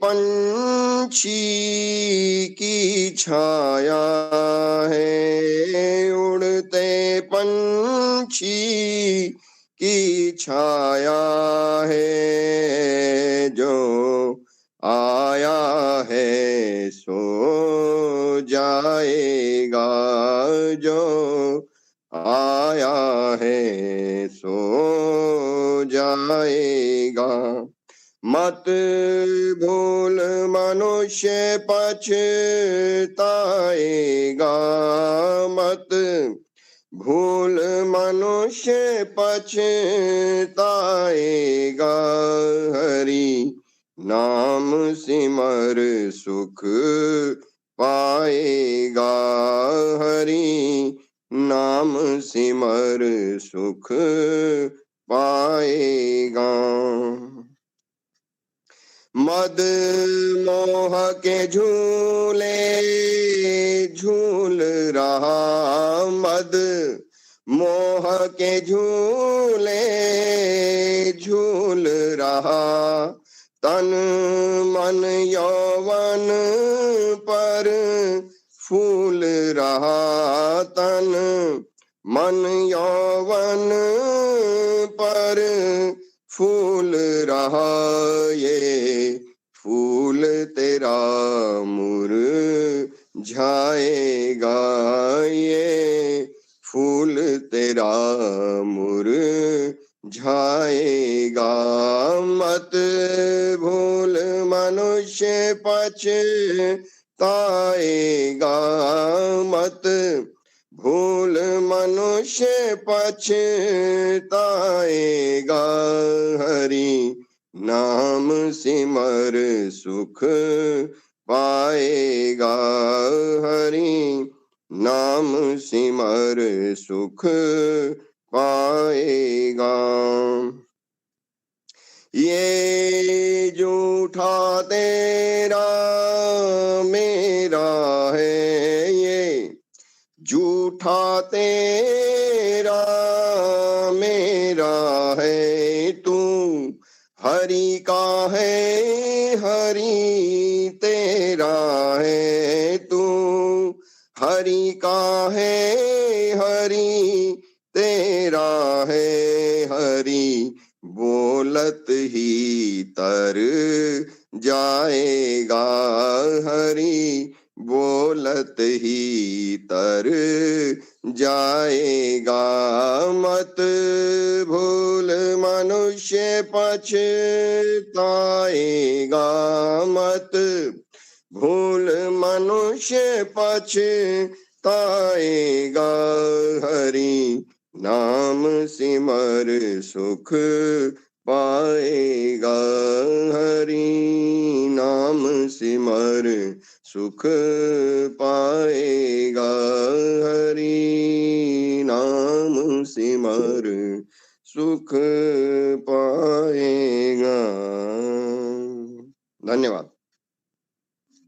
पंछी की छाया है, उड़ते पंछी की छाया है, जो आया है सो जाएगा, जो आया है सो जाएगा। मत भूल मनुष्य पछताएगा, मत भूल मनुष्य पछताएगा। हरि नाम सिमर सुख पाएगा, हरि नाम सिमर सुख पाएगा। मद मोह के झूले झूल रहा, मद मोह के झूले झूल रहा। तन मन यौवन पर फूल रहा, तन मन यौवन पर फूल रहा। ये फूल तेरा मुरझाएगा, ये फूल तेरा मुरझाएगा। मत भूल मनुष्य पछताएगा, मत भूल मनुष्य पछताएगा। हरि नाम सिमर सुख पाएगा, हरि नाम सिमर सुख पाएगा। ये झूठा तेरा मेरा है, ये झूठा तेरा मेरा है। तू हरि का है, हरि तेरा है। तू हरि का है, हरि तेरा है। हरि बोलत ही तर जाएगा, हरि बोलत ही तर जाएगा। मत भूल मनुष्य पछताएगा, मत भूल मनुष्य पछताएगा। हरि नाम सिमर सुख पाएगा, हरि नाम सिमर सुख पाएगा, हरि नाम सिमर सुख पाएगा। धन्यवाद।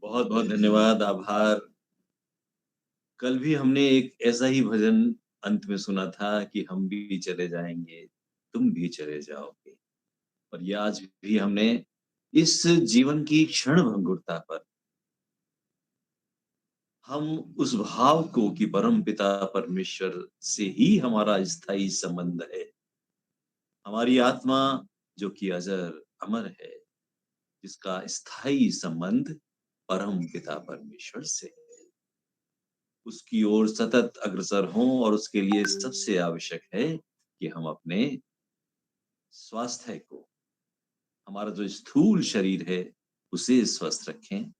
बहुत बहुत धन्यवाद, आभार। कल भी हमने एक ऐसा ही भजन अंत में सुना था कि हम भी चले जाएंगे, तुम भी चले जाओगे। और ये आज भी हमने इस जीवन की क्षण भंगुरता पर हम उस भाव को कि परम पिता परमेश्वर से ही हमारा स्थायी संबंध है, हमारी आत्मा जो कि अजर अमर है, जिसका स्थायी संबंध परम पिता परमेश्वर से है, उसकी ओर सतत अग्रसर हों। और उसके लिए सबसे आवश्यक है कि हम अपने स्वास्थ्य को, हमारा जो स्थूल शरीर है उसे स्वस्थ रखें,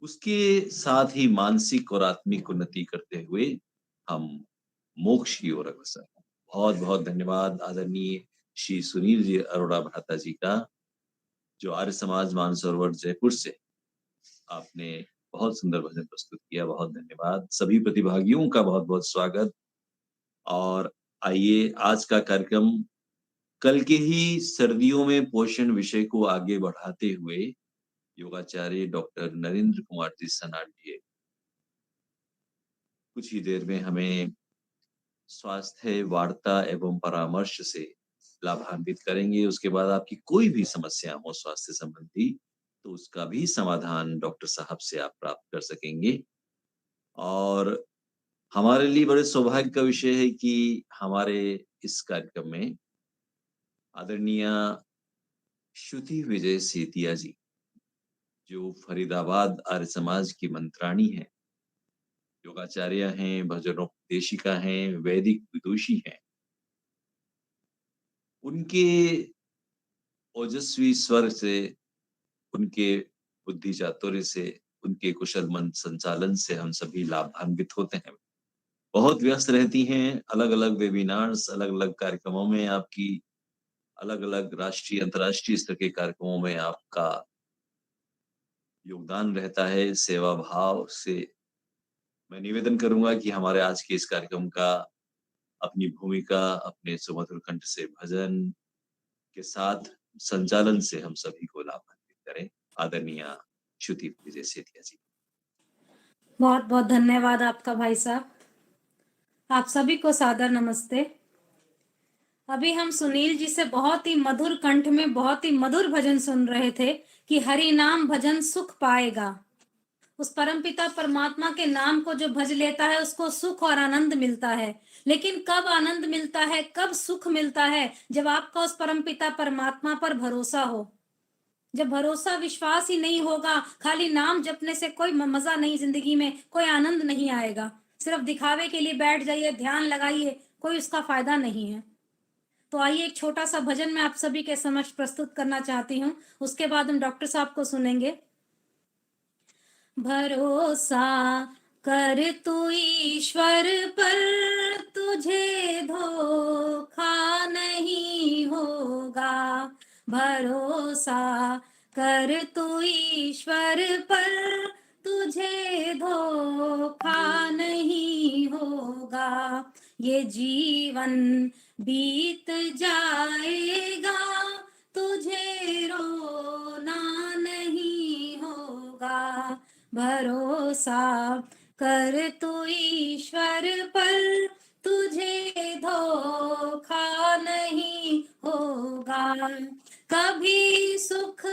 उसके साथ ही मानसिक और आत्मिक उन्नति करते हुए हम मोक्ष की ओर अग्रसर हों। बहुत बहुत धन्यवाद आदरणीय श्री सुनील जी अरोड़ा भ्राता जी का, जो आर्य समाज मानसरोवर जयपुर से आपने बहुत सुंदर भजन प्रस्तुत किया। बहुत धन्यवाद। सभी प्रतिभागियों का बहुत बहुत स्वागत। और आइए आज का कार्यक्रम कल के ही सर्दियों में पोषण विषय को आगे बढ़ाते हुए योगाचार्य डॉक्टर नरेंद्र कुमार जी सनाडिये कुछ ही देर में हमें स्वास्थ्य वार्ता एवं परामर्श से लाभान्वित करेंगे। उसके बाद आपकी कोई भी समस्या हो स्वास्थ्य संबंधी, तो उसका भी समाधान डॉक्टर साहब से आप प्राप्त कर सकेंगे। और हमारे लिए बड़े सौभाग्य का विषय है कि हमारे इस कार्यक्रम में आदरणीय श्रुति विजय सेतिया जी, जो फरीदाबाद आर्य समाज की मंत्राणी हैं, योगाचार्य हैं, भजनोपदेशिका हैं, वैदिक विदुषी हैं। उनके ओजस्वी स्वर से, उनके बुद्धि चातुर्य से, उनके कुशल मन संचालन से हम सभी लाभान्वित होते हैं। बहुत व्यस्त रहती हैं, अलग-अलग वेबिनार्स, अलग-अलग कार्यक्रमों में आपकी, अलग-अलग राष्ट्रीय, अंतर्राष्ट्रीय स्तर के कार्यक्रमों में आपका योगदान रहता है। सेवा भाव से मैं निवेदन करूँगा कि हमारे आज के इस कार्यक्रम का अपनी भूमिका, अपने सुमधुर कंठ से भजन के साथ संचालन से हम सभी को लाभान्वित करें। आदरणीय श्रुति विजय सेतिया जी। बहुत बहुत धन्यवाद आपका भाई साहब। आप सभी को सादर नमस्ते। अभी हम सुनील जी से बहुत ही मधुर कंठ में बहुत ही मधुर भजन सुन रहे थे कि हरि नाम भजन सुख पाएगा। उस परमपिता परमात्मा के नाम को जो भज लेता है उसको सुख और आनंद मिलता है। लेकिन कब आनंद मिलता है, कब सुख मिलता है? जब आपका उस परमपिता परमात्मा पर भरोसा हो। जब भरोसा विश्वास ही नहीं होगा, खाली नाम जपने से कोई मजा नहीं, जिंदगी में कोई आनंद नहीं आएगा। सिर्फ दिखावे के लिए बैठ जाइए, ध्यान लगाइए, कोई उसका फायदा नहीं है। तो आइए एक छोटा सा भजन मैं आप सभी के समक्ष प्रस्तुत करना चाहती हूँ। उसके बाद हम डॉक्टर साहब को सुनेंगे। भरोसा कर तू ईश्वर पर, तुझे धोखा नहीं होगा। भरोसा कर तू ईश्वर पर, तुझे धोखा नहीं होगा। ये जीवन बीत जाएगा, तुझे रोना नहीं होगा। भरोसा कर तू ईश्वर पर, तुझे धोखा नहीं होगा। कभी सुख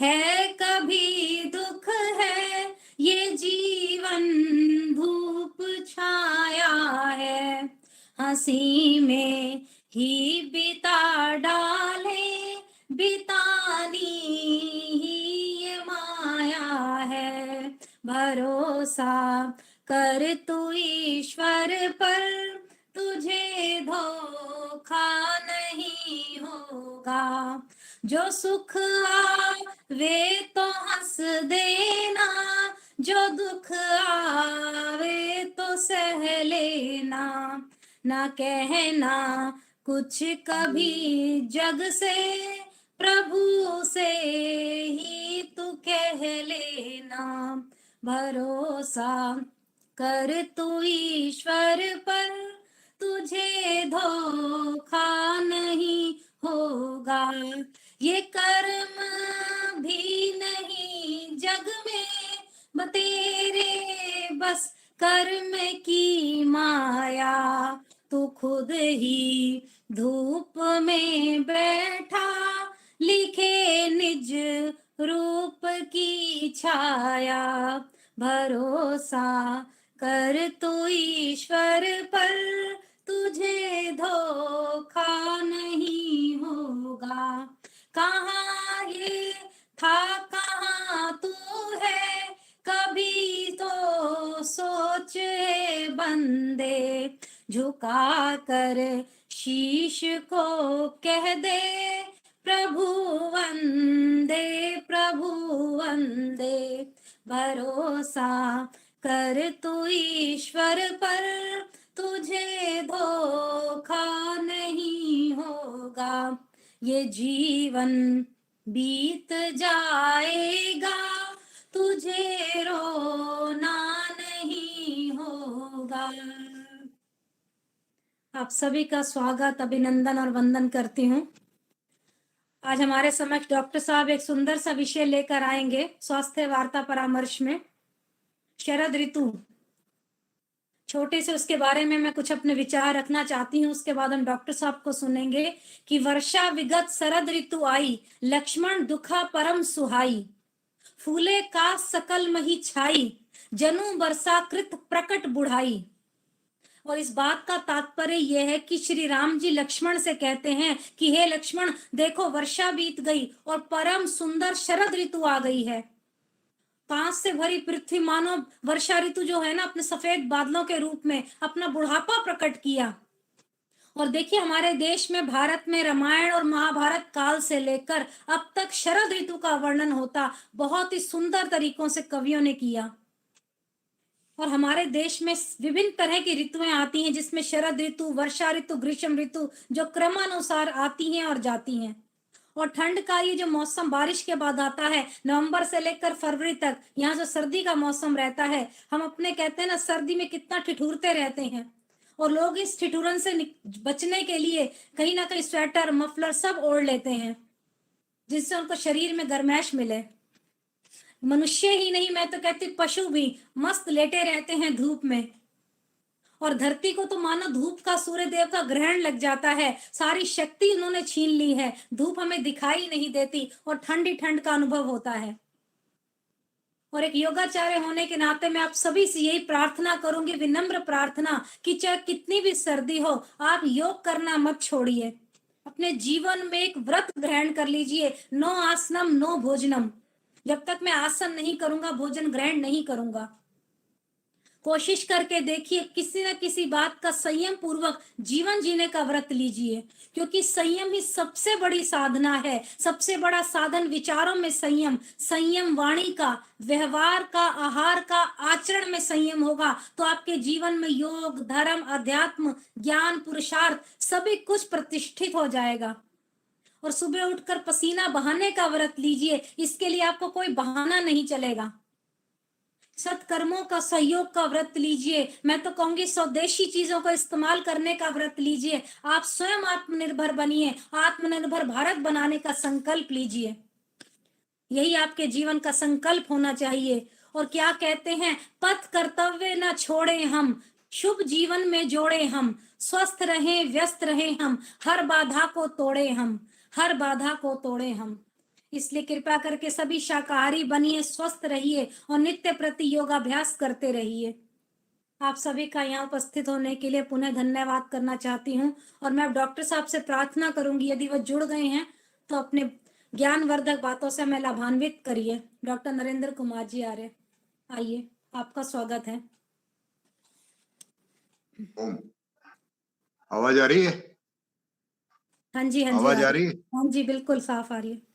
है कभी दुख है, ये जीवन धूप छाया है। हंसी में ही बिता डाले, बितानी ही ये माया है। भरोसा कर तू ईश्वर पर, तुझे धोखा नहीं होगा। जो सुख आवे तो हंस देना, जो दुख आवे तो सह लेना। ना कहना कुछ कभी जग से, प्रभु से ही तू कह लेना। भरोसा कर तू ईश्वर पर, तुझे धोखा नहीं होगा। ये कर्म भी नहीं जग में तेरे, बस कर्म की माया। तू खुद ही धूप में बैठा, लिखे निज रूप की छाया। भरोसा कर तू ईश्वर पर, तुझे धोखा नहीं होगा। कहाँ ये था कहाँ तू है, कभी तो सोच बंदे। झुका कर शीश को कह दे, प्रभु वंदे, प्रभु वंदे। भरोसा कर तू ईश्वर पर, तुझे धोखा नहीं होगा। ये जीवन बीत जाएगा, तुझे रोना नहीं होगा। आप सभी का स्वागत, अभिनंदन और वंदन करती हूँ। आज हमारे समक्ष डॉक्टर साहब एक सुंदर सा विषय लेकर आएंगे स्वास्थ्य वार्ता परामर्श में, शरद ऋतु। छोटे से उसके बारे में मैं कुछ अपने विचार रखना चाहती हूँ। उसके बाद हम डॉक्टर साहब को सुनेंगे कि वर्षा विगत शरद ऋतु आई, लक्ष्मण दुखा परम सुहाई, फूले का सकल मही छाई, जनु वर्षा कृत प्रकट बुढ़ाई। और इस बात का तात्पर्य यह है कि श्री राम जी लक्ष्मण से कहते हैं कि हे लक्ष्मण, देखो वर्षा बीत गई और परम सुंदर शरद ऋतु आ गई है। पांच से भरी पृथ्वी मानो वर्षा ऋतु जो है ना, अपने सफेद बादलों के रूप में अपना बुढ़ापा प्रकट किया। और देखिए, हमारे देश में, भारत में रामायण और महाभारत काल से लेकर अब तक शरद ऋतु का वर्णन होता बहुत ही सुंदर तरीकों से कवियों ने किया। और हमारे देश में विभिन्न तरह की ऋतुएं आती हैं, जिसमें शरद ऋतु, वर्षा ऋतु, ग्रीष्म ऋतु, जो क्रमानुसार आती हैं और जाती हैं। और ठंड का ये जो मौसम बारिश के बाद आता है, नवंबर से लेकर फरवरी तक, यहाँ जो सर्दी का मौसम रहता है, हम अपने कहते हैं ना, सर्दी में कितना ठिठुरते रहते हैं। और लोग इस ठिठुरन से बचने के लिए कहीं ना कहीं स्वेटर, मफलर सब ओढ़ लेते हैं, जिससे उनको शरीर में गर्माइश मिले। मनुष्य ही नहीं, मैं तो कहती पशु भी मस्त लेटे रहते हैं धूप में। और धरती को तो मानो धूप का, सूर्य देव का ग्रहण लग जाता है, सारी शक्ति उन्होंने छीन ली है, धूप हमें दिखाई नहीं देती और ठंडी ठंड का अनुभव होता है। और एक योगाचार्य होने के नाते मैं आप सभी से यही प्रार्थना करूंगी, विनम्र प्रार्थना, कि चाहे कितनी भी सर्दी हो, आप योग करना मत छोड़िए। अपने जीवन में एक व्रत ग्रहण कर लीजिए, नो आसनम नो भोजनम। जब तक मैं आसन नहीं करूंगा, भोजन ग्रहण नहीं करूंगा। कोशिश करके देखिए, किसी न किसी बात का संयम पूर्वक जीवन जीने का व्रत लीजिए, क्योंकि संयम ही सबसे बड़ी साधना है। सबसे बड़ा साधन विचारों में संयम, संयम वाणी का, व्यवहार का, आहार का, आचरण में संयम होगा तो आपके जीवन में योग, धर्म, अध्यात्म, ज्ञान, पुरुषार्थ सभी कुछ प्रतिष्ठित हो जाएगा। और सुबह उठकर पसीना बहाने का व्रत लीजिए, इसके लिए आपको कोई बहाना नहीं चलेगा। सत्कर्मों का, सहयोग का व्रत लीजिए। मैं तो कहूंगी स्वदेशी चीजों का इस्तेमाल करने का व्रत लीजिए। आप स्वयं आत्मनिर्भर बनिए, आत्मनिर्भर भारत बनाने का संकल्प लीजिए। यही आपके जीवन का संकल्प होना चाहिए। और क्या कहते हैं, पथ कर्तव्य न छोड़े हम, शुभ जीवन में जोड़े हम, स्वस्थ रहें, व्यस्त रहें हम, हर बाधा को तोड़े हम, हर बाधा को तोड़े हम। इसलिए कृपया करके सभी शाकाहारी बनिए, स्वस्थ रहिए और नित्य प्रति योगाभ्यास करते रहिए। आप सभी का यहाँ उपस्थित होने के लिए पुनः धन्यवाद करना चाहती हूँ। और मैं डॉक्टर साहब से प्रार्थना करूंगी, यदि वो जुड़ गए हैं तो अपने ज्ञानवर्धक बातों से हमें लाभान्वित करिए। डॉक्टर नरेंद्र कुमार जी आर्य, आइए, आपका स्वागत है। ओम। आवाज आ रही है? हाँ जी, हाँ जी, आवाज आ रही है? हाँ जी, बिल्कुल साफ आ रही है।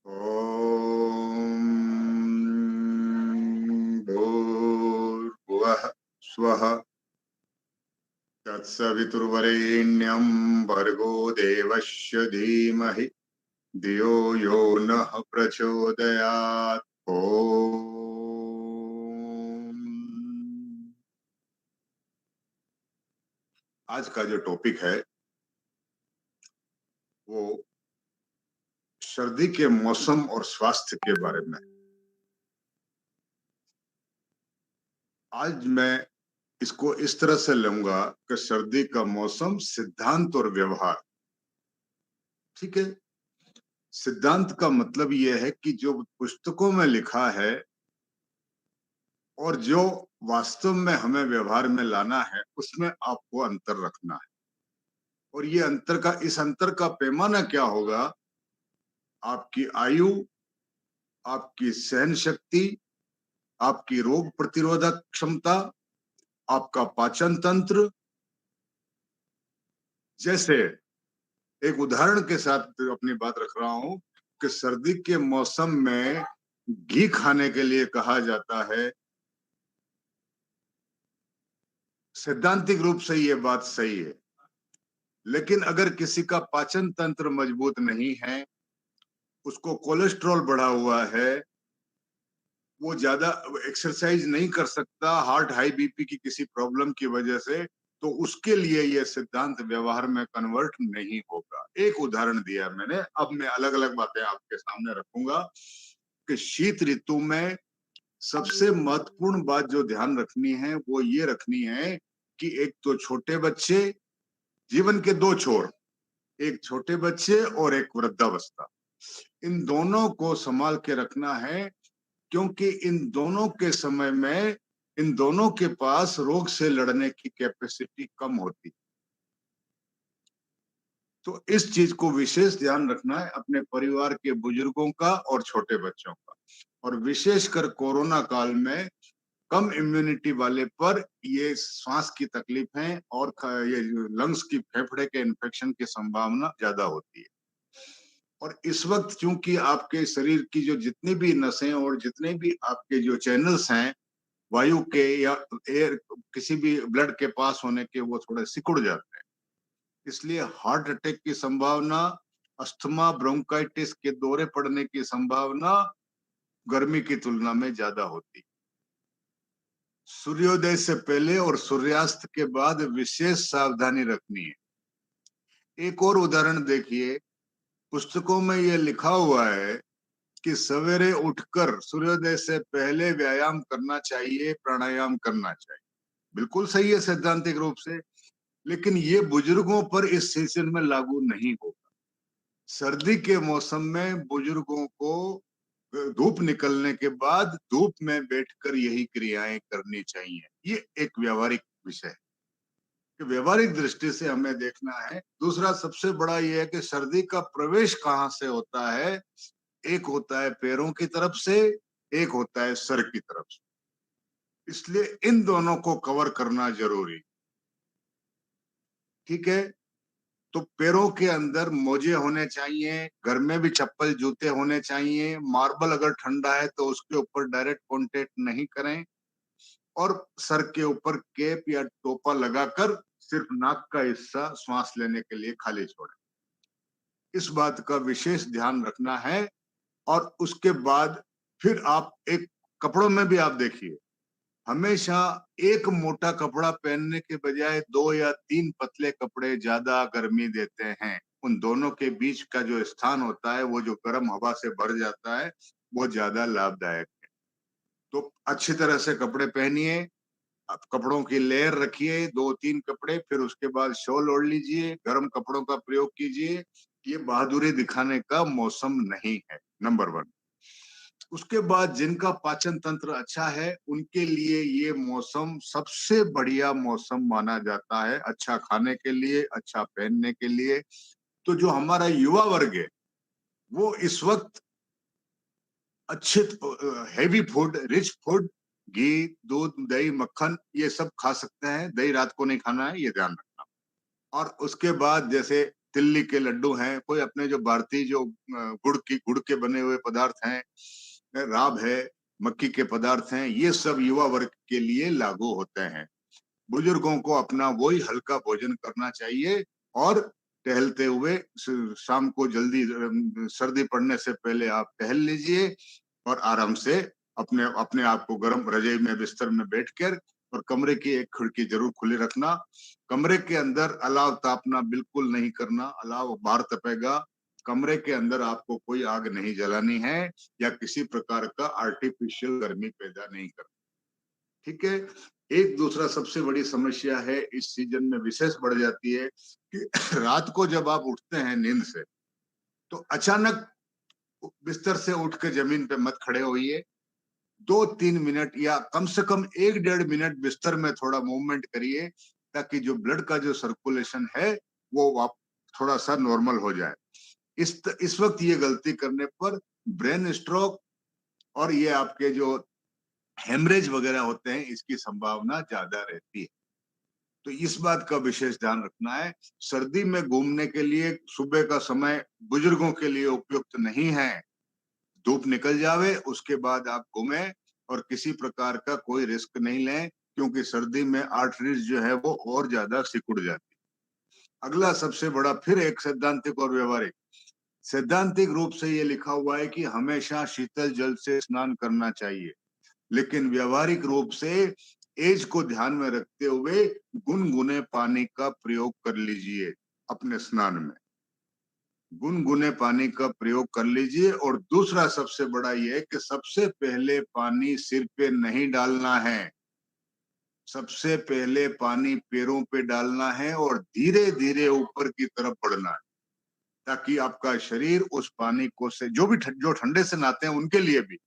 ओम भूर्भुवः स्वः तत्सवितुर्वरेण्यं भर्गो देवस्य धीमहि धियो यो नः प्रचोदयात्। ओम। आज का जो टॉपिक है वो सर्दी के मौसम और स्वास्थ्य के बारे में। आज मैं इसको इस तरह से लूंगा कि सर्दी का मौसम, सिद्धांत और व्यवहार। ठीक है, सिद्धांत का मतलब यह है कि जो पुस्तकों में लिखा है और जो वास्तव में हमें व्यवहार में लाना है, उसमें आपको अंतर रखना है। और ये इस अंतर का पैमाना क्या होगा? आपकी आयु, आपकी सहन शक्ति, आपकी रोग प्रतिरोधक क्षमता, आपका पाचन तंत्र। जैसे एक उदाहरण के साथ अपनी बात रख रहा हूं कि सर्दी के मौसम में घी खाने के लिए कहा जाता है। सैद्धांतिक रूप से ये बात सही है, लेकिन अगर किसी का पाचन तंत्र मजबूत नहीं है, उसको कोलेस्ट्रॉल बढ़ा हुआ है, वो ज्यादा एक्सरसाइज नहीं कर सकता, हार्ट, हाई बीपी की किसी प्रॉब्लम की वजह से, तो उसके लिए यह सिद्धांत व्यवहार में कन्वर्ट नहीं होगा। एक उदाहरण दिया मैंने, अब मैं अलग अलग बातें आपके सामने रखूंगा कि शीत ऋतु में सबसे महत्वपूर्ण बात जो ध्यान रखनी है वो ये रखनी है कि एक तो छोटे बच्चे, जीवन के दो छोर, एक छोटे बच्चे और एक वृद्धावस्था, इन दोनों को संभाल के रखना है, क्योंकि इन दोनों के समय में इन दोनों के पास रोग से लड़ने की कैपेसिटी कम होती। तो इस चीज को विशेष ध्यान रखना है अपने परिवार के बुजुर्गों का और छोटे बच्चों का, और विशेषकर कोरोना काल में कम इम्यूनिटी वाले पर ये श्वास की तकलीफ है और ये लंग्स की, फेफड़े के इन्फेक्शन की संभावना ज्यादा होती है। और इस वक्त चूंकि आपके शरीर की जो जितनी भी नसें और जितने भी आपके जो चैनल्स हैं वायु के या एयर किसी भी ब्लड के पास होने के, वो थोड़े सिकुड़ जाते हैं, इसलिए हार्ट अटैक की संभावना, अस्थमा, ब्रोंकाइटिस के दौरे पड़ने की संभावना गर्मी की तुलना में ज्यादा होती। सूर्योदय से पहले और सूर्यास्त के बाद विशेष सावधानी रखनी है। एक और उदाहरण देखिए, पुस्तकों में यह लिखा हुआ है कि सवेरे उठकर सूर्योदय से पहले व्यायाम करना चाहिए, प्राणायाम करना चाहिए। बिल्कुल सही है सैद्धांतिक रूप से, लेकिन ये बुजुर्गों पर इस सीजन में लागू नहीं होगा। सर्दी के मौसम में बुजुर्गों को धूप निकलने के बाद धूप में बैठकर यही क्रियाएं करनी चाहिए। ये एक व्यावहारिक विषय है कि व्यवहारिक दृष्टि से हमें देखना है। दूसरा सबसे बड़ा ये है कि सर्दी का प्रवेश कहाँ से होता है। एक होता है पैरों की तरफ से, एक होता है सर की तरफ से, इसलिए इन दोनों को कवर करना जरूरी। ठीक है, तो पैरों के अंदर मोजे होने चाहिए, घर में भी चप्पल जूते होने चाहिए। मार्बल अगर ठंडा है तो उसके ऊपर डायरेक्ट कांटेक्ट नहीं करें, और सर के ऊपर कैप या टोपा लगाकर सिर्फ नाक का हिस्सा श्वास लेने के लिए खाली छोड़ें। इस बात का विशेष ध्यान रखना है। और उसके बाद फिर आप एक कपड़ों में भी आप देखिए, हमेशा एक मोटा कपड़ा पहनने के बजाय 2 या 3 पतले कपड़े ज्यादा गर्मी देते हैं। उन दोनों के बीच का जो स्थान होता है, वो जो गर्म हवा से भर जाता है, वो ज्यादा लाभदायक है। तो अच्छी तरह से कपड़े पहनिए, आप कपड़ों की लेयर रखिए, 2-3 कपड़े, फिर उसके बाद शॉल ओढ़ लीजिए, गर्म कपड़ों का प्रयोग कीजिए। ये बहादुरी दिखाने का मौसम नहीं है, नंबर 1। उसके बाद जिनका पाचन तंत्र अच्छा है, उनके लिए ये मौसम सबसे बढ़िया मौसम माना जाता है, अच्छा खाने के लिए, अच्छा पहनने के लिए। तो जो हमारा युवा वर्ग है, वो इस वक्त अच्छे हैवी फूड, रिच फूड, घी, दूध, दही, मक्खन, ये सब खा सकते हैं। दही रात को नहीं खाना है, ये ध्यान रखना। और उसके बाद जैसे तिल्ली के लड्डू हैं, कोई अपने जो भारतीय जो गुड़ के बने हुए पदार्थ हैं, राब है, मक्की के पदार्थ हैं, ये सब युवा वर्ग के लिए लागू होते हैं। बुजुर्गों को अपना वही हल्का भोजन करना चाहिए, और टहलते हुए शाम को जल्दी सर्दी पड़ने से पहले आप टहल लीजिए, और आराम से अपने अपने आप को गर्म रजाई में बिस्तर में बैठकर, और कमरे की एक खिड़की जरूर खुली रखना। कमरे के अंदर अलाव तापना बिल्कुल नहीं करना, अलाव बाहर तपेगा। कमरे के अंदर आपको कोई आग नहीं जलानी है, या किसी प्रकार का आर्टिफिशियल गर्मी पैदा नहीं करना। ठीक है। एक दूसरा सबसे बड़ी समस्या है, इस सीजन में विशेष बढ़ जाती है, कि रात को जब आप उठते हैं नींद से, तो अचानक बिस्तर से उठ के जमीन पे मत खड़े होइए। 2-3 मिनट या कम से कम 1-1.5 मिनट बिस्तर में थोड़ा मूवमेंट करिए, ताकि जो ब्लड का जो सर्कुलेशन है वो आप थोड़ा सा नॉर्मल हो जाए। इस वक्त ये गलती करने पर ब्रेन स्ट्रोक और ये आपके जो हेमरेज वगैरह होते हैं, इसकी संभावना ज्यादा रहती है। तो इस बात का विशेष ध्यान रखना है। सर्दी में घूमने के लिए सुबह का समय बुजुर्गों के लिए उपयुक्त नहीं है। धूप निकल जावे उसके बाद आप घूमें, और किसी प्रकार का कोई रिस्क नहीं लें, क्योंकि सर्दी में आर्टरीज जो है वो और ज्यादा सिकुड़ जाती है। अगला सबसे बड़ा फिर एक सैद्धांतिक और व्यवहारिक, सैद्धांतिक रूप से ये लिखा हुआ है कि हमेशा शीतल जल से स्नान करना चाहिए, लेकिन व्यवहारिक रूप से एज को ध्यान में रखते हुए गुनगुने पानी का प्रयोग कर लीजिए अपने स्नान में। गुनगुने पानी का प्रयोग कर लीजिए। और दूसरा सबसे बड़ा ये है कि सबसे पहले पानी सिर पे नहीं डालना है, सबसे पहले पानी पैरों पे डालना है और धीरे धीरे ऊपर की तरफ बढ़ना है, ताकि आपका शरीर उस पानी को से जो ठंडे से नहाते हैं उनके लिए भी,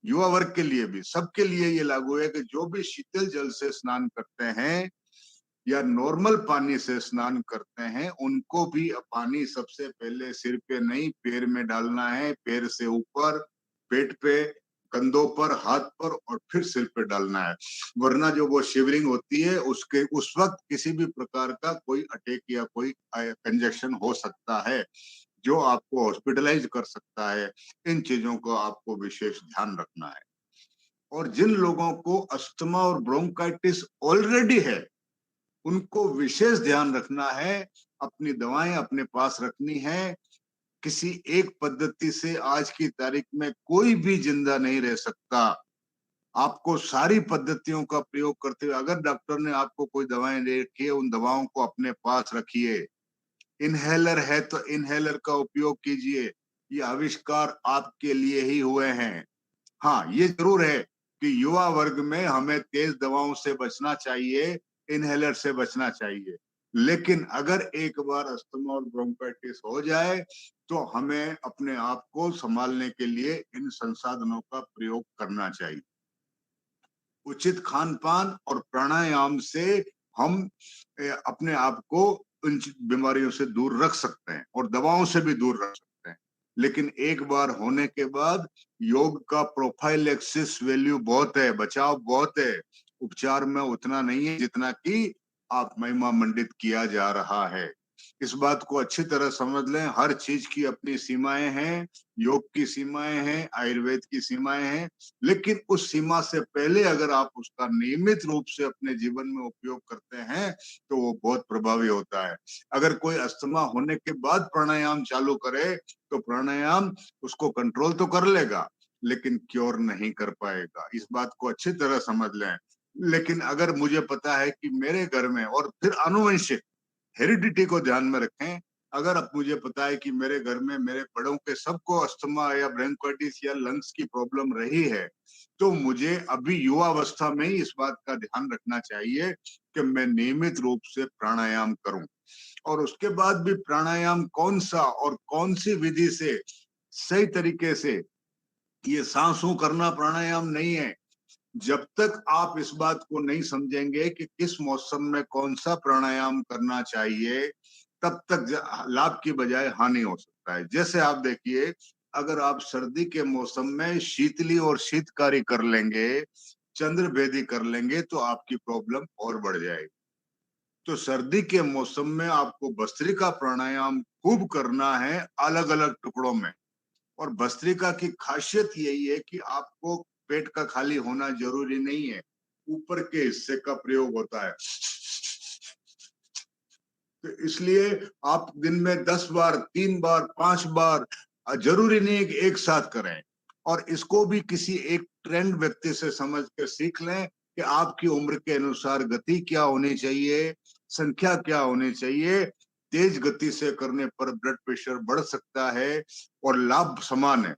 युवा वर्ग के लिए भी, सबके लिए ये लागू है कि जो भी शीतल जल से स्नान करते हैं या नॉर्मल पानी से स्नान करते हैं, उनको भी पानी सबसे पहले सिर पे नहीं पैर में डालना है, पैर से ऊपर, पेट पे, कंधों पर, हाथ पर और फिर सिर पे डालना है। वरना जो वो शिवरिंग होती है उसके उस वक्त किसी भी प्रकार का कोई अटैक या कोई कंजक्शन हो सकता है जो आपको हॉस्पिटलाइज कर सकता है। इन चीजों को आपको विशेष ध्यान रखना है। और जिन लोगों को अस्थमा और ब्रोंकाइटिस ऑलरेडी है उनको विशेष ध्यान रखना है, अपनी दवाएं अपने पास रखनी है। किसी एक पद्धति से आज की तारीख में कोई भी जिंदा नहीं रह सकता। आपको सारी पद्धतियों का प्रयोग करते हुए, अगर डॉक्टर ने आपको कोई दवाएं दे रखी है, उन दवाओं को अपने पास रखिए। इनहेलर है तो इनहेलर का उपयोग कीजिए। ये आविष्कार आपके लिए ही हुए हैं। हाँ, ये जरूर है कि युवा वर्ग में हमें तेज दवाओं से बचना चाहिए, इनहेलर से बचना चाहिए। लेकिन अगर एक बार अस्थमा और ब्रोंकाइटिस हो जाए तो हमें अपने आप को संभालने के लिए इन संसाधनों का प्रयोग करना चाहिए। उचित खान पान और प्राणायाम से हम अपने आप को इन बीमारियों से दूर रख सकते हैं और दवाओं से भी दूर रख सकते हैं। लेकिन एक बार होने के बाद योग का प्रोफाइलैक्सिस वैल्यू बहुत है, बचाव बहुत है, उपचार में उतना नहीं है जितना कि आप महिमा मंडित किया जा रहा है। इस बात को अच्छी तरह समझ लें, हर चीज की अपनी सीमाएं हैं, योग की सीमाएं हैं, आयुर्वेद की सीमाएं हैं। लेकिन उस सीमा से पहले अगर आप उसका नियमित रूप से अपने जीवन में उपयोग करते हैं तो वो बहुत प्रभावी होता है। अगर कोई अस्थमा होने के बाद प्राणायाम चालू करे तो प्राणायाम उसको कंट्रोल तो कर लेगा लेकिन क्योर नहीं कर पाएगा। इस बात को अच्छी तरह समझ लें। लेकिन अगर मुझे पता है कि मेरे घर में, और फिर आनुवंशिक हेरिडिटी को ध्यान में रखें, अगर अब मुझे पता है कि मेरे घर में मेरे बड़ों के सबको अस्थमा या ब्रोंकाइटिस या लंग्स की प्रॉब्लम रही है, तो मुझे अभी युवा अवस्था में ही इस बात का ध्यान रखना चाहिए कि मैं नियमित रूप से प्राणायाम करूं। और उसके बाद भी प्राणायाम कौन सा और कौन सी विधि से सही तरीके से, ये सांसों करना प्राणायाम नहीं है। जब तक आप इस बात को नहीं समझेंगे कि किस मौसम में कौन सा प्राणायाम करना चाहिए, तब तक लाभ की बजाय हानि हो सकता है। जैसे आप देखिए, अगर आप सर्दी के मौसम में शीतली और शीतकारी कर लेंगे, चंद्रभेदी कर लेंगे, तो आपकी प्रॉब्लम और बढ़ जाएगी। तो सर्दी के मौसम में आपको भस्त्रिका प्राणायाम खूब करना है, अलग अलग टुकड़ों में। और भस्त्रिका की खासियत यही है कि आपको पेट का खाली होना जरूरी नहीं है, ऊपर के हिस्से का प्रयोग होता है। तो इसलिए आप दिन में 10 बार, 3 बार, 5 बार, जरूरी नहीं है कि एक साथ करें। और इसको भी किसी एक ट्रेंड व्यक्ति से समझ कर सीख लें कि आपकी उम्र के अनुसार गति क्या होनी चाहिए, संख्या क्या होनी चाहिए। तेज गति से करने पर ब्लड प्रेशर बढ़ सकता है और लाभ समान है।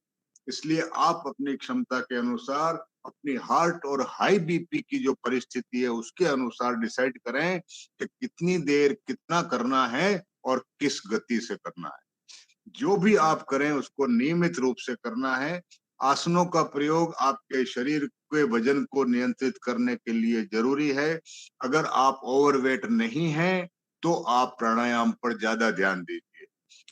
इसलिए आप अपनी क्षमता के अनुसार अपनी हार्ट और हाई बीपी की जो परिस्थिति है उसके अनुसार डिसाइड करें कि कितनी देर कितना करना है और किस गति से करना है। जो भी आप करें उसको नियमित रूप से करना है। आसनों का प्रयोग आपके शरीर के वजन को नियंत्रित करने के लिए जरूरी है। अगर आप ओवरवेट नहीं हैं तो आप प्राणायाम पर ज्यादा ध्यान दीजिए।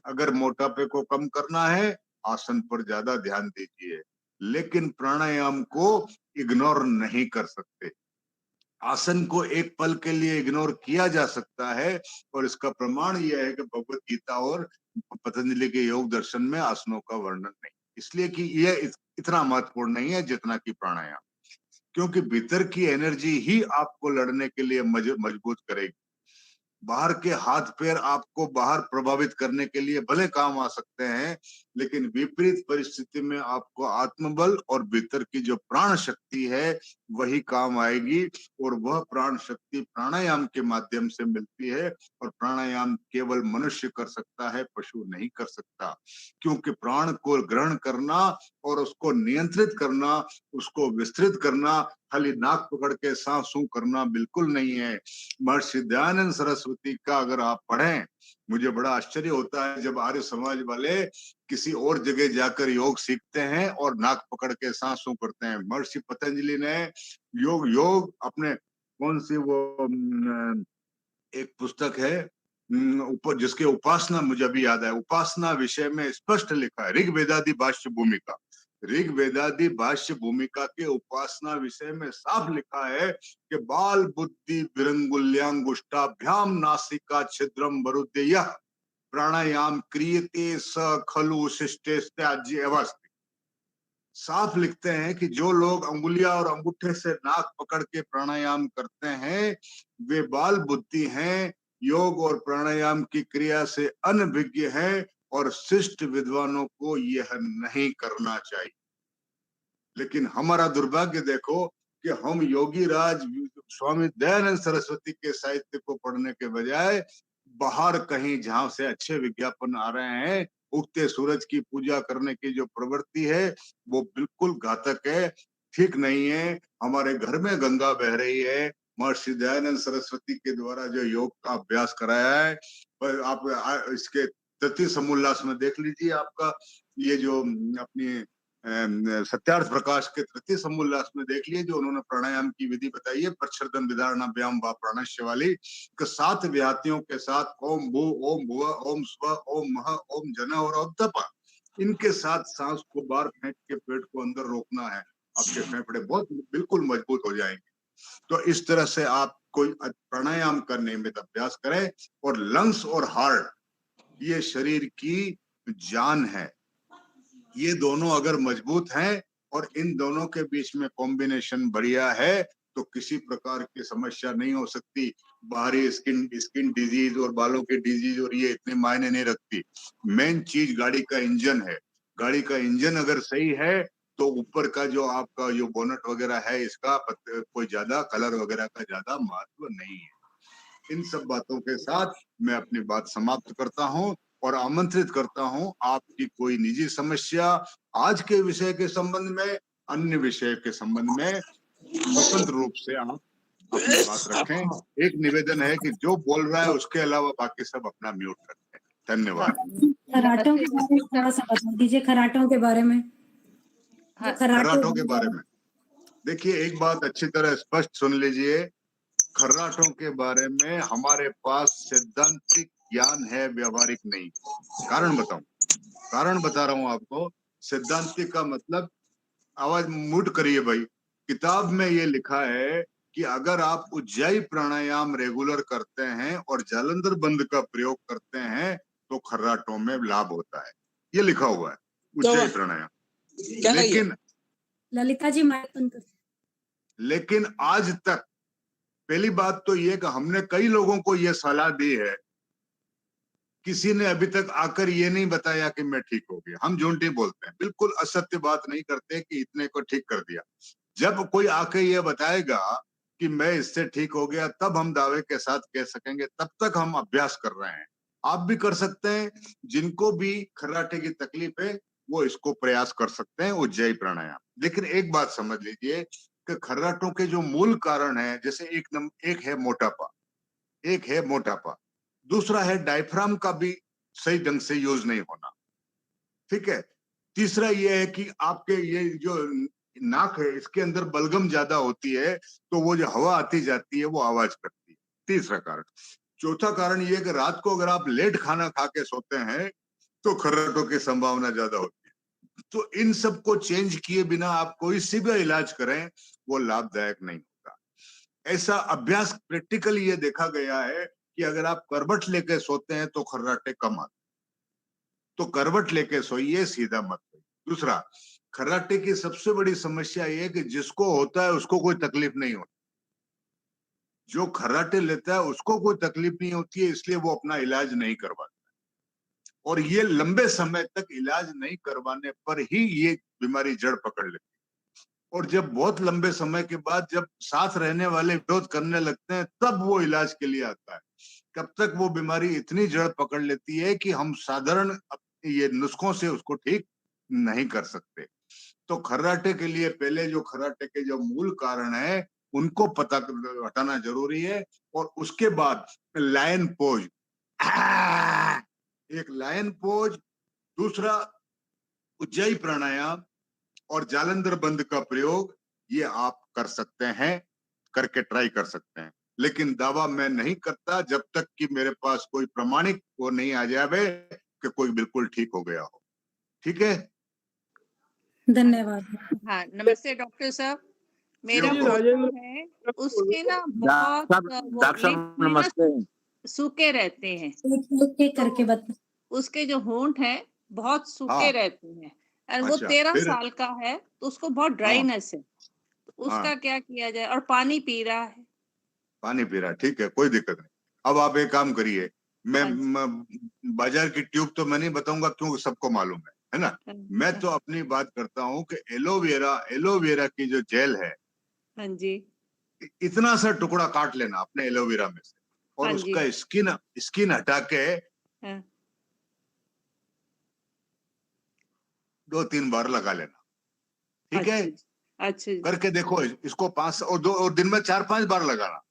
अगर मोटापे को कम करना है, आसन पर ज्यादा ध्यान दीजिए। लेकिन प्राणायाम को इग्नोर नहीं कर सकते। आसन को एक पल के लिए इग्नोर किया जा सकता है और इसका प्रमाण यह है कि भगवत गीता और पतंजलि के योग दर्शन में आसनों का वर्णन नहीं, इसलिए कि यह इतना महत्वपूर्ण नहीं है जितना कि प्राणायाम। क्योंकि भीतर की एनर्जी ही आपको लड़ने के लिए मजबूत करेगी। बाहर के हाथ पैर आपको बाहर प्रभावित करने के लिए भले काम आ सकते हैं, लेकिन विपरीत परिस्थिति में आपको आत्मबल और भीतर की जो प्राण शक्ति है वही काम आएगी। और वह प्राण शक्ति प्राणायाम के माध्यम से मिलती है, और प्राणायाम केवल मनुष्य कर सकता है, पशु नहीं कर सकता। क्योंकि प्राण को ग्रहण करना और उसको नियंत्रित करना, उसको विस्तृत करना खाली नाक पकड़ के सांस सूं करना बिल्कुल नहीं है। महर्षि दयानंद सरस्वती का अगर आप पढ़ें, मुझे बड़ा आश्चर्य होता है जब आर्य समाज वाले किसी और जगह जाकर योग सीखते हैं और नाक पकड़ के सांस सूं करते हैं। महर्षि पतंजलि ने योग अपने कौन सी वो एक पुस्तक है ऊपर जिसके उपासना मुझे अभी याद है, उपासना विषय में स्पष्ट लिखा है, ऋग्वेदादि भाष्य भूमिका, ऋग्वेदादि भाष्य भूमिका के उपासना विषय में साफ लिखा है कि बाल बुद्धि विरंगुल्याङ्गुष्ठाभ्याम नासिका छिद्रम वरुद्यः प्राणायाम क्रियते स खलु शिष्टे त्याज्य अवस्था। साफ लिखते हैं कि जो लोग अंगुलियां और अंगूठे से नाक पकड़ के प्राणायाम करते हैं वे बाल बुद्धि हैं, योग और प्राणायाम की क्रिया से अनभिज्ञ हैं, और शिष्ट विद्वानों को यह नहीं करना चाहिए। लेकिन हमारा दुर्भाग्य देखो कि हम योगी राज स्वामी दयानंद सरस्वती के साहित्य को पढ़ने के बजाय बाहर कहीं जहां से अच्छे विज्ञापन आ रहे हैं, उगते सूरज की पूजा करने की जो प्रवृत्ति है वो बिल्कुल घातक है, ठीक नहीं है। हमारे घर में गंगा बह रही है, महर्षि दयानंद सरस्वती के द्वारा जो योग का अभ्यास कराया है, पर आप इसके तृतीय समोल्लास में देख लीजिए, आपका ये जो अपनी सत्यार्थ प्रकाश के तृतीय समोल्लास में देख लिए जो उन्होंने प्राणायाम की विधि बताई है, प्रच्छदन विधारणाभ्याम व प्राणस्य वाली, 7 व्याहतियों के साथ ओम भू ओम भुव ओम स्व ओम मह ओम जन और ओम तप, इनके साथ सांस को बाहर फेंक के पेट को अंदर रोकना है, आपके फेफड़े बहुत बिल्कुल मजबूत हो जाएंगे। तो इस तरह से आप कोई प्राणायाम का नियमित अभ्यास करें। और लंग्स और हार्ट ये शरीर की जान है, ये दोनों अगर मजबूत हैं और इन दोनों के बीच में कॉम्बिनेशन बढ़िया है तो किसी प्रकार की समस्या नहीं हो सकती। बाहरी स्किन डिजीज और बालों की डिजीज और ये इतने मायने नहीं रखती। मेन चीज गाड़ी का इंजन है। गाड़ी का इंजन अगर सही है तो ऊपर का जो आपका जो बोनट वगैरह है इसका कोई ज्यादा कलर वगैरह का ज्यादा महत्व नहीं है। इन सब बातों के साथ मैं अपनी बात समाप्त करता हूं और आमंत्रित करता हूं आपकी कोई निजी समस्या आज के विषय के संबंध में, अन्य विषय के संबंध में स्वतंत्र रूप से आप अपनी बात रखें। एक निवेदन है कि जो बोल रहा है उसके अलावा बाकी सब अपना म्यूट रखें। धन्यवाद। खराटों के बारे में थोड़ा सा बता दीजिए, खराटों के बारे में। खर्राटों के बारे में देखिए, एक बात अच्छी तरह स्पष्ट सुन लीजिए, खर्राटों के बारे में हमारे पास सैद्धांतिक ज्ञान है, व्यवहारिक नहीं। कारण बताऊं, कारण बता रहा हूं आपको। सैद्धांतिक का मतलब, आवाज म्यूट करिए भाई। किताब में ये लिखा है कि अगर आप उज्जाई प्राणायाम रेगुलर करते हैं और जालंधर बंद का प्रयोग करते हैं तो खर्राटों में लाभ होता है, ये लिखा हुआ है उज्जाई प्राणायाम। लेकिन ललिता जी माइक बंद कर। लेकिन आज तक पहली बात तो ये कि हमने कई लोगों को ये सलाह दी है, किसी ने अभी तक आकर ये नहीं बताया कि मैं ठीक हो गया। हम झूठ नहीं बोलते हैं, बिल्कुल असत्य बात नहीं करते कि इतने को ठीक कर दिया। जब कोई आके ये बताएगा कि मैं इससे ठीक हो गया तब हम दावे के साथ कह सकेंगे, तब तक हम अभ्यास कर रहे हैं। आप भी कर सकते हैं, जिनको भी खर्राटे की तकलीफ है वो इसको प्रयास कर सकते हैं, उज्जाई प्राणायाम। लेकिन एक बात समझ लीजिए कि खर्राटों के जो मूल कारण है, जैसे एक है मोटापा, दूसरा है डायफ्राम का भी सही ढंग से यूज नहीं होना, ठीक है। तीसरा ये है कि आपके ये जो नाक है इसके अंदर बलगम ज्यादा होती है तो वो जो हवा आती जाती है वो आवाज करती है, तीसरा कारण। चौथा कारण ये है कि रात को अगर आप लेट खाना खा के सोते हैं तो खर्राटों की संभावना ज्यादा होती है। तो इन सब को चेंज किए बिना आप कोई सी भी इलाज करें वो लाभदायक नहीं होगा। ऐसा अभ्यास प्रैक्टिकली ये देखा गया है कि अगर आप करवट लेके सोते हैं तो खर्राटे कम आते, तो करवट लेके सोइए, सीधा मत सोइए। दूसरा, खर्राटे की सबसे बड़ी समस्या ये है कि जिसको होता है उसको कोई तकलीफ नहीं होती, जो खर्राटे लेता है उसको कोई तकलीफ नहीं होती है, इसलिए वो अपना इलाज नहीं करवाता। और ये लंबे समय तक इलाज नहीं करवाने पर ही ये बीमारी जड़ पकड़ लेती है। और जब बहुत लंबे समय के बाद जब साथ रहने वाले विरोध करने लगते हैं, तब वो इलाज के लिए आता है। कब तक वो बीमारी इतनी जड़ पकड़ लेती है कि हम साधारण ये नुस्खों से उसको ठीक नहीं कर सकते। तो खर्राटे के लिए पहले जो खर्राटे के जो मूल कारण है उनको पता हटाना जरूरी है। और उसके बाद लायन पोज, एक लायन पोज, दूसरा उज्जाई प्राणायाम और जालंधर बंद का प्रयोग, ये आप कर सकते हैं, करके ट्राई कर सकते हैं। लेकिन दावा मैं नहीं करता जब तक कि मेरे पास कोई प्रमाणिक वो नहीं आ जावे कि कोई बिल्कुल ठीक हो गया हो। ठीक है, धन्यवाद। हाँ, नमस्ते डॉक्टर साहब। मेरा जी, पोता राजेंद्र है, उसके ना बहुत वो डॉक्टर साहब लिप्स में ना नमस्ते। सूखे रहते हैं। एक करके बता। उसके जो होंठ है बहुत सूखे हाँ। रहते हैं और वो अच्छा, 13 फिर? साल का है, तो उसको बहुत ड्राइनेस है। तो उसका क्या किया जाए? और पानी पी रहा है। पानी पी रहा, ठीक है, कोई दिक्कत नहीं। अब आप एक काम करिए, मैं हाँ जी। बाजार की ट्यूब तो मैं नहीं बताऊंगा क्योंकि सबको मालूम है ना। हाँ, मैं तो अपनी बात करता हूँ कि एलोवेरा की जो जेल है, हाँ जी, इतना सा टुकड़ा काट लेना अपने एलोवेरा में से और हाँ जी, उसका स्किन हटा के हाँ, 2-3 बार लगा लेना। ठीक है, अच्छा जी, अच्छा जी, करके देखो इसको 5 और दिन में 4-5 बार लगाना।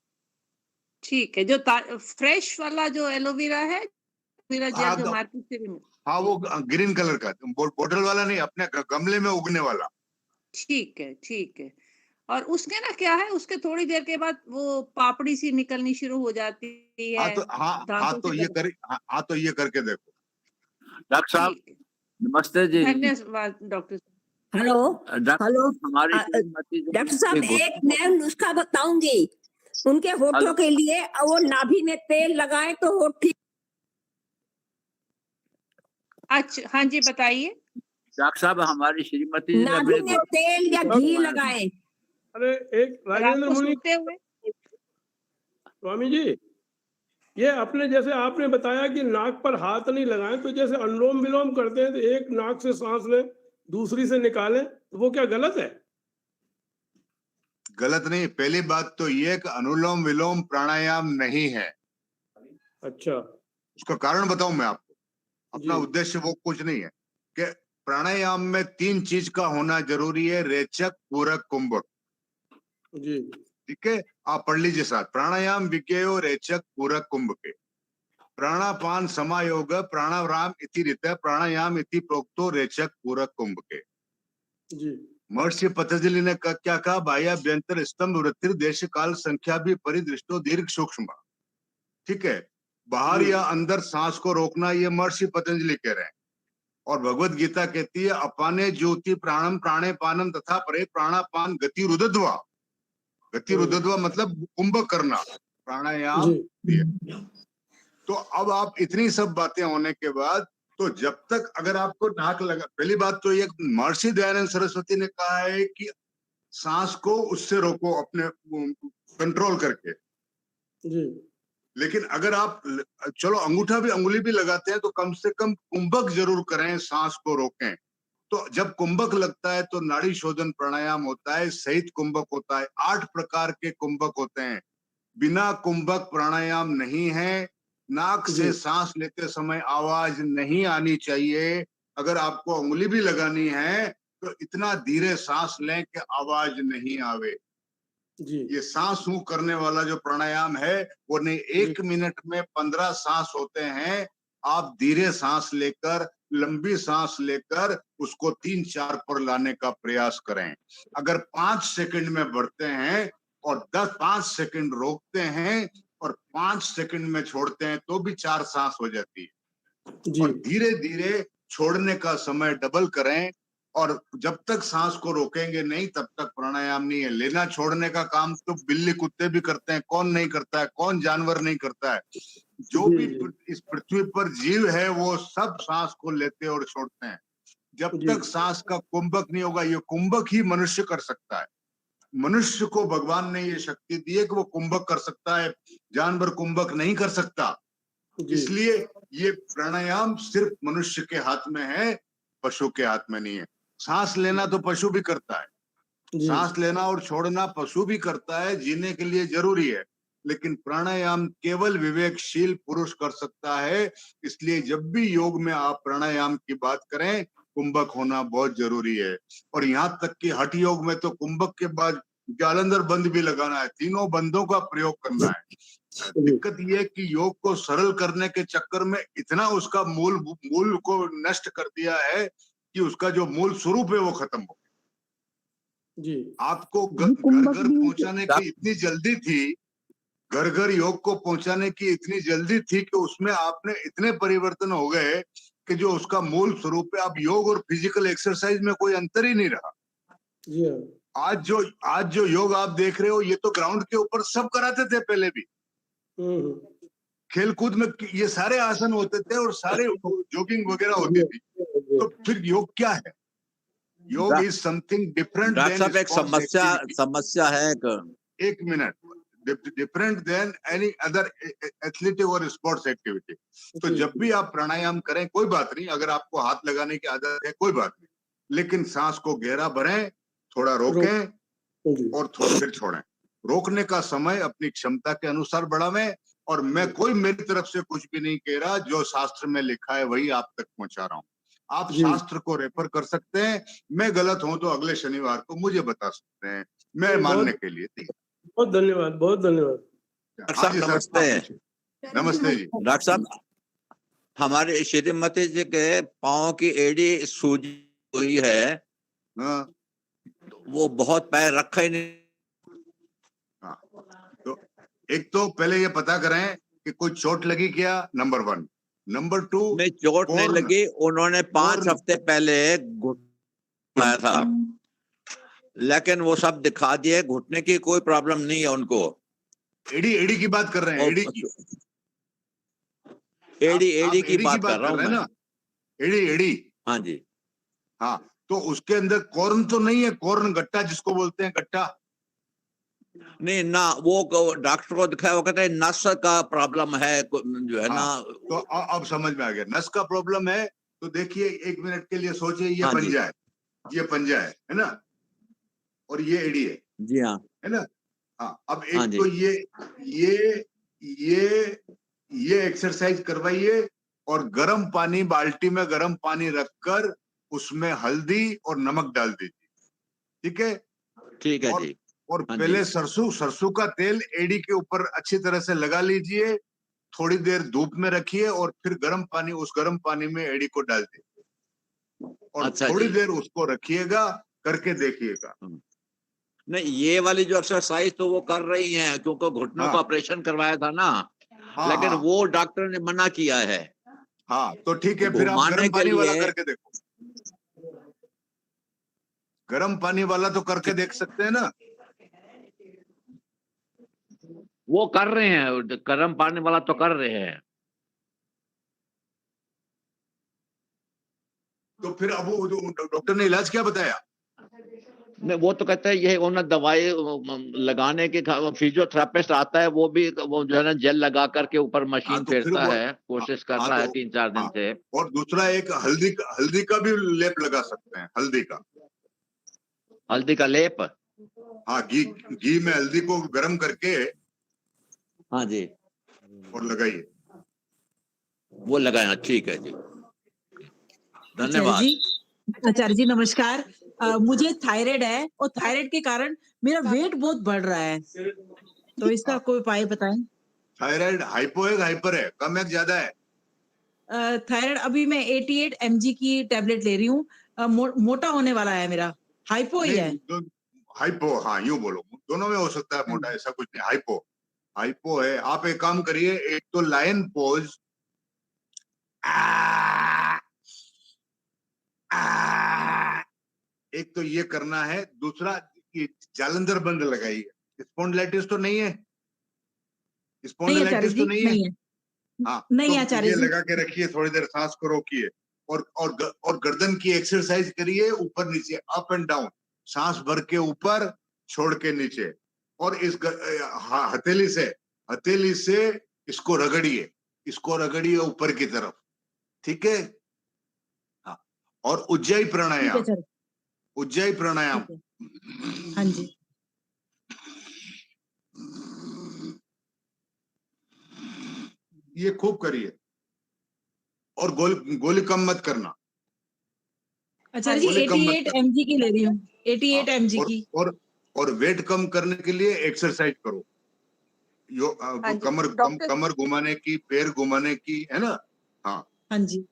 ठीक है। जो फ्रेश वाला जो एलोवेरा है, एलोवेरा जेल जो मार्केट से भी मिलता हाँ, वो ग्रीन कलर का, बोतल वाला नहीं, अपने गमले में उगने वाला। ठीक है, ठीक है। और उसके ना क्या है, उसके थोड़ी देर के बाद वो पापड़ी सी निकलनी शुरू हो जाती हाँ है। तो दांतों से हाँ तो ये करके देखो। डॉक्टर साहब ठीक है। नमस्ते जी। धन्यवाद डॉक्टर साहब। हेलो हेलो हमारी डॉक्टर साहब, एक नया नुस्खा बताऊंगी उनके होठों के लिए। और वो नाभि में तेल लगाए तो होठ ठीक। अच्छा, हाँ जी, बताइए। डॉक्टर साहब हमारी श्रीमती जी ने नाभि अपने में तेल या घी लगाए। अरे एक रात राजेंद्र को मुनि सोते हुए। स्वामी जी, ये अपने जैसे आपने बताया कि नाक पर हाथ नहीं लगाएं, तो जैसे अनुलोम विलोम करते हैं तो एक नाक से सांस लें, दूसरी से निकालें, तो वो क्या गलत है? गलत नहीं, पहली बात तो ये कि अनुलोम विलोम प्राणायाम नहीं है। अच्छा, उसका कारण बताऊं मैं आपको। अपना जी। उद्देश्य वो कुछ नहीं है कि प्राणायाम में 3 चीज का होना जरूरी है, रेचक, पूरक, कुंभक। जी, ठीक है, आप पढ़ लीजिए साथ, प्राणायाम विज्ञेयो रेचक पूरक कुंभके प्राणापान समायोग प्राणायाम इति रीत प्राणायाम इति प्रोक्तो रेचक पूरक कुंभके। जी, महर्षि पतंजलि ने क्या कहा? बाह्याभ्यंतर स्तंभ वृत्ति देश काल संख्या भी परिदृष्टो दीर्घ सूक्ष्म। ठीक है, बाहर जी। या अंदर सांस को रोकना, ये महर्षि पतंजलि कह रहे हैं। और भगवत गीता कहती है अपाने ज्योति प्राणम प्राणे पानम तथा परे प्राणापान गति रुदध्वा। गति रुदध्वा मतलब कुंभ करना, प्राणायाम। तो अब आप इतनी सब बातें होने के बाद, तो जब तक अगर आपको नाक लगा, पहली बात तो ये महर्षि दयानंद सरस्वती ने कहा है कि सांस को उससे रोको, अपने कंट्रोल करके। जी, लेकिन अगर आप चलो अंगुली भी लगाते हैं तो कम से कम कुंभक जरूर करें, सांस को रोकें। तो जब कुंभक लगता है तो नाड़ी शोधन प्राणायाम होता है, सहित कुंभक होता है। 8 प्रकार के कुंभक होते हैं। बिना कुंभक प्राणायाम नहीं है। नाक से सांस लेते समय आवाज नहीं आनी चाहिए। अगर आपको उंगली भी लगानी है तो इतना धीरे सांस लें कि आवाज नहीं आवे। जी, ये सांस फूंक करने वाला जो प्राणायाम है वो नहीं, 1 मिनट में 15 सांस होते हैं। आप धीरे सांस लेकर, लंबी सांस लेकर उसको 3-4 पर लाने का प्रयास करें। अगर 5 सेकंड में बढ़ते हैं और 5 सेकंड रोकते हैं और 5 सेकंड में छोड़ते हैं तो भी 4 सांस हो जाती है। और धीरे धीरे छोड़ने का समय डबल करें। और जब तक सांस को रोकेंगे नहीं तब तक प्राणायाम नहीं है। लेना छोड़ने का काम तो बिल्ली कुत्ते भी करते हैं, कौन नहीं करता है? कौन जानवर नहीं करता है? जो भी इस पृथ्वी पर जीव है वो सब सांस को लेते और छोड़ते हैं। जब तक सांस का कुंभक नहीं होगा, ये कुंभक ही मनुष्य कर सकता है। मनुष्य को भगवान ने ये शक्ति दी है कि वो कुंभक कर सकता है, जानवर कुंभक नहीं कर सकता। जी इसलिए ये प्राणायाम सिर्फ मनुष्य के हाथ में है, पशु के हाथ में नहीं है। सांस लेना तो पशु भी करता है, जी सांस लेना और छोड़ना पशु भी करता है, जीने के लिए जरूरी है। लेकिन प्राणायाम केवल विवेकशील पुरुष कर सकता है। इसलिए जब भी योग में आप प्राणायाम की बात करें, कुंभक होना बहुत जरूरी है। और यहाँ तक कि हठ योग में तो कुंभक के बाद जालंधर बंद भी लगाना है, तीनों बंदों का प्रयोग करना है। दिक्कत ये है कि योग को सरल करने के चक्कर में इतना उसका मूल को नष्ट कर दिया है कि उसका जो मूल स्वरूप है वो खत्म हो गया। जी आपको घर घर पहुंचाने की इतनी जल्दी थी, घर घर योग को पहुंचाने की इतनी जल्दी थी कि उसमें आपने इतने परिवर्तन हो गए कि जो उसका मूल स्वरूप है, अब योग और फिजिकल एक्सरसाइज में कोई अंतर ही नहीं रहा। जी हाँ आज जो योग आप देख रहे हो, ये तो ग्राउंड के ऊपर सब कराते थे पहले भी। हम्म, खेल कूद में ये सारे आसन होते थे और सारे जॉगिंग वगैरह होती थी। तो फिर योग क्या है? योग इज समथिंग डिफरेंट डॉक्टर साहब, एक देन समस्या है एक minute, different than any other athletic और स्पोर्ट्स एक्टिविटी। तो जी। जब भी आप प्राणायाम करें, कोई बात नहीं, अगर आपको हाथ लगाने की आदत है कोई बात नहीं, लेकिन सांस को गहरा भरें, थोड़ा रोकें जी और थोड़ा फिर छोड़ें। रोकने का समय अपनी क्षमता के अनुसार बढ़ावें। और मैं कोई मेरी तरफ से कुछ भी नहीं कह रहा, जो शास्त्र में लिखा है वही आप तक पहुंचा रहा हूँ। आप जी। शास्त्र को रेफर कर सकते हैं, मैं गलत हूं तो अगले शनिवार को मुझे बता सकते हैं, मैं मानने के लिए तैयार। बहुत धन्यवाद, बहुत धन्यवाद। डॉक्टर हाँ साहब जी सर, नमस्ते। आप पूछिए। नमस्ते जी। डॉक्टर साहब, हमारे श्रीमती जी के पाँव की एड़ी सूजी हुई है, हाँ वो बहुत पैर रखा ही नहीं। हाँ, तो एक तो पहले ये पता करें कि कोई चोट लगी क्या, नंबर 1। नंबर 2, नहीं, चोट नहीं लगी। उन्होंने 5 हफ्ते पहले घुटना था, लेकिन वो सब दिखा दिए, घुटने की कोई प्रॉब्लम नहीं है उनको। एडी की बात कर रहे हैं, एडी की एडी की बात कर रहा हूँ मैं। ना, एडी। हाँ जी। हाँ, तो उसके अंदर कॉर्न तो नहीं है, कॉर्न गट्टा जिसको बोलते हैं, गट्टा नहीं ना, वो डॉक्टर को दिखाया, वो कहते हैं नस का प्रॉब्लम है जो है ना। तो अब समझ में आ गया, नस का प्रॉब्लम है। तो देखिए, 1 मिनट के लिए सोचिए, ये हाँ पंजा है, ये पंजा है ना, और ये एड़ी है जी। हाँ है ना। हाँ, अब हाँ एक जी। तो ये एक्सरसाइज करवाइए, और गर्म पानी, बाल्टी में गर्म पानी रखकर उसमें हल्दी और नमक डाल दीजिए, ठीक है। ठीक है जी। और हाँ पहले जी। सरसों का तेल एड़ी के ऊपर अच्छी तरह से लगा लीजिए, थोड़ी देर धूप में रखिए, और फिर उस गर्म पानी में एड़ी को डाल दीजिए, और अच्छा थोड़ी जी। देर उसको रखिएगा, करके देखिएगा। नहीं, ये वाली जो एक्सरसाइज तो वो कर रही हैं, क्योंकि घुटनों का ऑपरेशन करवाया था ना। लेकिन वो डॉक्टर ने मना किया है। हाँ, तो ठीक है, फिर आप घुमाने गर्म के पानी वाला लिए करके देखो। गर्म पानी वाला तो करके देख सकते हैं ना। वो कर रहे हैं, गर्म पानी वाला तो कर रहे हैं। तो फिर अब वो डॉक्टर ने इलाज क्या बताया? नहीं, वो तो कहते हैं ये उन्हें दवाई लगाने के, फिजियोथेरेपिस्ट आता है, वो भी वो जो है ना जेल लगा करके ऊपर मशीन तो फिर फेरता वो है, कोशिश कर रहा है 3-4 दिन से। और दूसरा एक हल्दी का भी लेप लगा सकते हैं, हल्दी का लेप। हाँ, घी में हल्दी को गर्म करके हाँ जी, और लगाइए। वो लगाया। ठीक है जी, धन्यवाद। आचार्य जी नमस्कार। मुझे थायराइड है, और थायराइड के कारण मेरा वेट बहुत बढ़ रहा है, तो इसका कोई उपाय बताएं। थायराइड हाइपो है, हाइपर है, कम है, ज्यादा है? थायराइड अभी मैं 88 mg की टैबलेट ले रही हूँ। मोटा होने वाला है मेरा, हाइपो ही है। हाइपो, हाँ यूं बोलो, दोनों में हो सकता है मोटा, ऐसा कुछ नहीं। हाइपो है। आप एक काम करिए, एक तो लायन पोज, एक तो ये करना है, दूसरा ये जालंधर बंद लगाइए। स्पॉन्डिलाइटिस तो नहीं है? स्पॉन्डिलाइटिस तो नहीं है? हाँ, नहीं तो आचार्य ये जी। लगा के रखिए, थोड़ी देर सांस को रोकिए, और गर्दन की एक्सरसाइज करिए, ऊपर नीचे, अप एंड डाउन, सांस भर के ऊपर, छोड़ के नीचे, और इस हथेली से इसको रगड़िए ऊपर की तरफ, ठीक है। हाँ, और उज्जयी ठीक है प्राणायाम, सर, उज्जयी प्राणायाम, ठीक है। हाँ जी, ये खूब करिए, और गोली कम मत करना, अच्छा जी, गोली कम मत 88 करना। mg की ले रही हूँ, 88 हाँ, mg की। और वेट कम करने के लिए एक्सरसाइज करो, हाँ जी डॉक्टर। कमर घुमाने की, पैर घुमाने की, है ना। हाँ हाँ जी,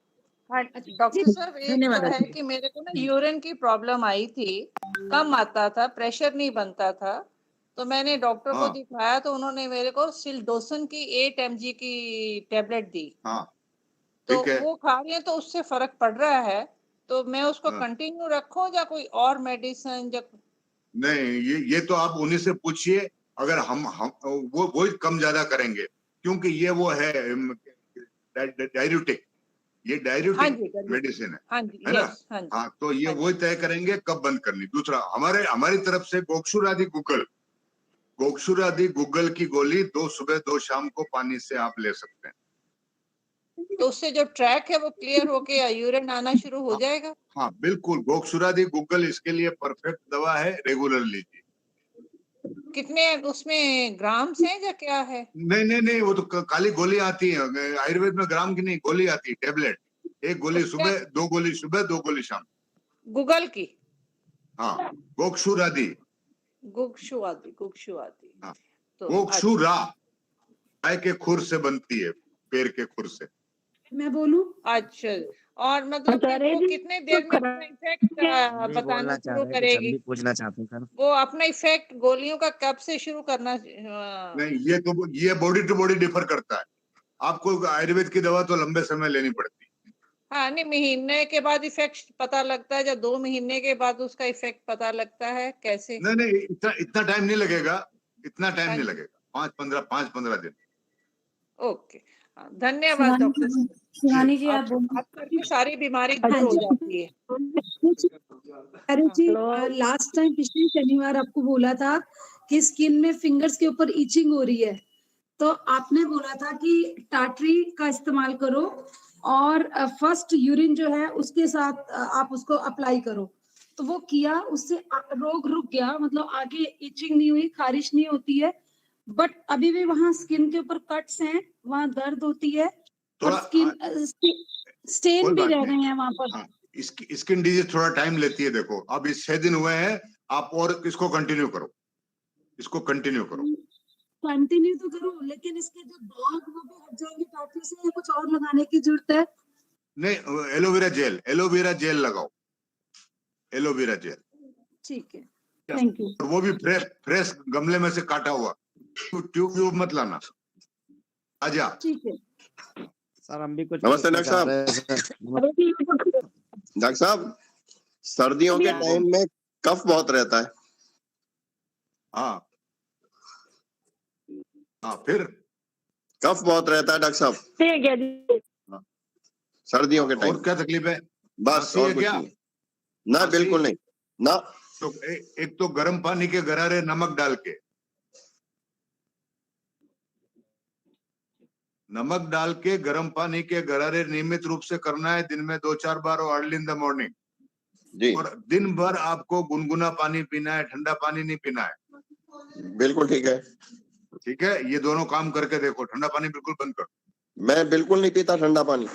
हाँ जी, डॉक्टर साहब, एक धन्यवाद है आंटी। कि मेरे को ना यूरिन की प्रॉब्लम आई थी, कम आता था, प्रेशर नहीं बनता था, तो मैंने डॉक्टर को हाँ दिखाया तो उन्होंने मेरे को सिल्डोसन की 8 mg की टेबलेट दी, हाँ, तो ठीक है। वो खा रही है तो उससे फर्क पड़ रहा है, तो मैं उसको हाँ, कंटिन्यू रखूं या कोई और मेडिसिन या नहीं, ये तो आप उन्हीं से पूछिए, अगर हम वो ही कम ज्यादा करेंगे, क्योंकि ये वो है डाययूरेटिक, ये हाँ डाययूरेटिक जी डायबिटीज, मेडिसिन हाँ जी है ना। यस, हाँ जी हाँ, तो ये हाँ जी। वही तय करेंगे कब बंद करनी। दूसरा, हमारी तरफ से गोक्षुरादि गूगल की गोली 2 सुबह 2 शाम को पानी से आप ले सकते हैं। तो उससे जो ट्रैक है वो क्लियर होके यूरिन आना शुरू हो हाँ, जाएगा। हाँ बिल्कुल, गोक्षुरादि गूगल इसके लिए परफेक्ट दवा है, रेगुलर लीजिए। कितने उसमें ग्राम्स हैं या क्या है? नहीं, वो तो काली गोली आती है, आयुर्वेद में ग्राम की नहीं, गोली आती है, टेबलेट, एक गोली क्या? सुबह, 2 गोली सुबह, 2 गोली शाम। गूगल की? हाँ, गोक्षुरादि, गुक्षु आदि हाँ, तो अच्छा। गोक्षुरा गाय के खुर से बनती है, पैर के खुर से। मैं बोलूं? अच्छा, और मतलब कि वो कितने देर में अपना इफेक्ट बताना शुरू करेगी? पूछना चाहते हैं सर। वो अपना इफेक्ट गोलियों का कब से शुरू करना? नहीं, ये बॉडी टू बॉडी डिफर करता है, आपको आयुर्वेद की दवा तो लंबे समय लेनी पड़ती है। हाँ नहीं, महीने के बाद इफेक्ट पता लगता है या 2 महीने के बाद उसका इफेक्ट पता लगता है, कैसे? नहीं, इतना टाइम नहीं लगेगा, इतना टाइम हाँ नहीं जी, लगेगा, 5-15 दिन। ओके, हाँ, धन्यवाद डॉक्टर साहब। शिवानी जी आप आप बोलो। बात करके सारी बीमारी दूर हाँ हो जी। जाती है। अरे जी, हेलो। लास्ट टाइम पिछले शनिवार आपको बोला था कि स्किन में फिंगर्स के ऊपर इचिंग हो रही है, तो आपने बोला था कि टाटरी का इस्तेमाल करो और फर्स्ट यूरिन जो है उसके साथ आप उसको अप्लाई करो, तो वो किया, उससे रोग रुक गया, मतलब आगे इचिंग नहीं हुई, खारिश नहीं होती है, बट अभी भी वहां स्किन के ऊपर कट्स हैं, वहां दर्द होती है और थोड़ा स्किन स्टेन कोई भी बात रह नहीं, गए हैं वहां पर। हाँ, स्किन डिजीज थोड़ा टाइम लेती है। देखो, अब इस 6 दिन हुए हैं, आप और इसको कंटिन्यू करो, कंटिन्यू तो करो, लेकिन इसके जो दाग वो भी हट जाएंगे टाटरी से, या कुछ और लगाने की जरूरत है? नहीं, एलोवेरा जेल लगाओ, एलोवेरा जेल, ठीक है, थैंक यू। और वो भी फ्रेश गमले में से काटा हुआ, ट्यूब मत लाना, आजा। ठीक है। सर हम भी कुछ नमस्ते पूछना डॉक्टर चाह साहब। रहे हैं सर। डॉक्टर साहब, सर्दियों के टाइम में कफ बहुत रहता है। हाँ हाँ, फिर कफ बहुत रहता है डॉक्टर साहब, सर्दियों के और टाइम। क्या तकलीफ है? बस खांसी और है कुछ क्या? नहीं। ना खांसी? बिल्कुल नहीं ना। तो एक तो गर्म पानी के गरारे नमक डाल के, गर्म पानी के गरारे नियमित रूप से करना है, दिन में 2-4 बार और अर्ली इन द मॉर्निंग। जी और दिन भर आपको गुनगुना पानी पीना है, ठंडा पानी नहीं पीना है। बिल्कुल ठीक है। ठीक है, ये दोनों काम करके देखो, ठंडा पानी बिल्कुल बंद करो। मैं बिल्कुल नहीं पीता ठंडा पानी।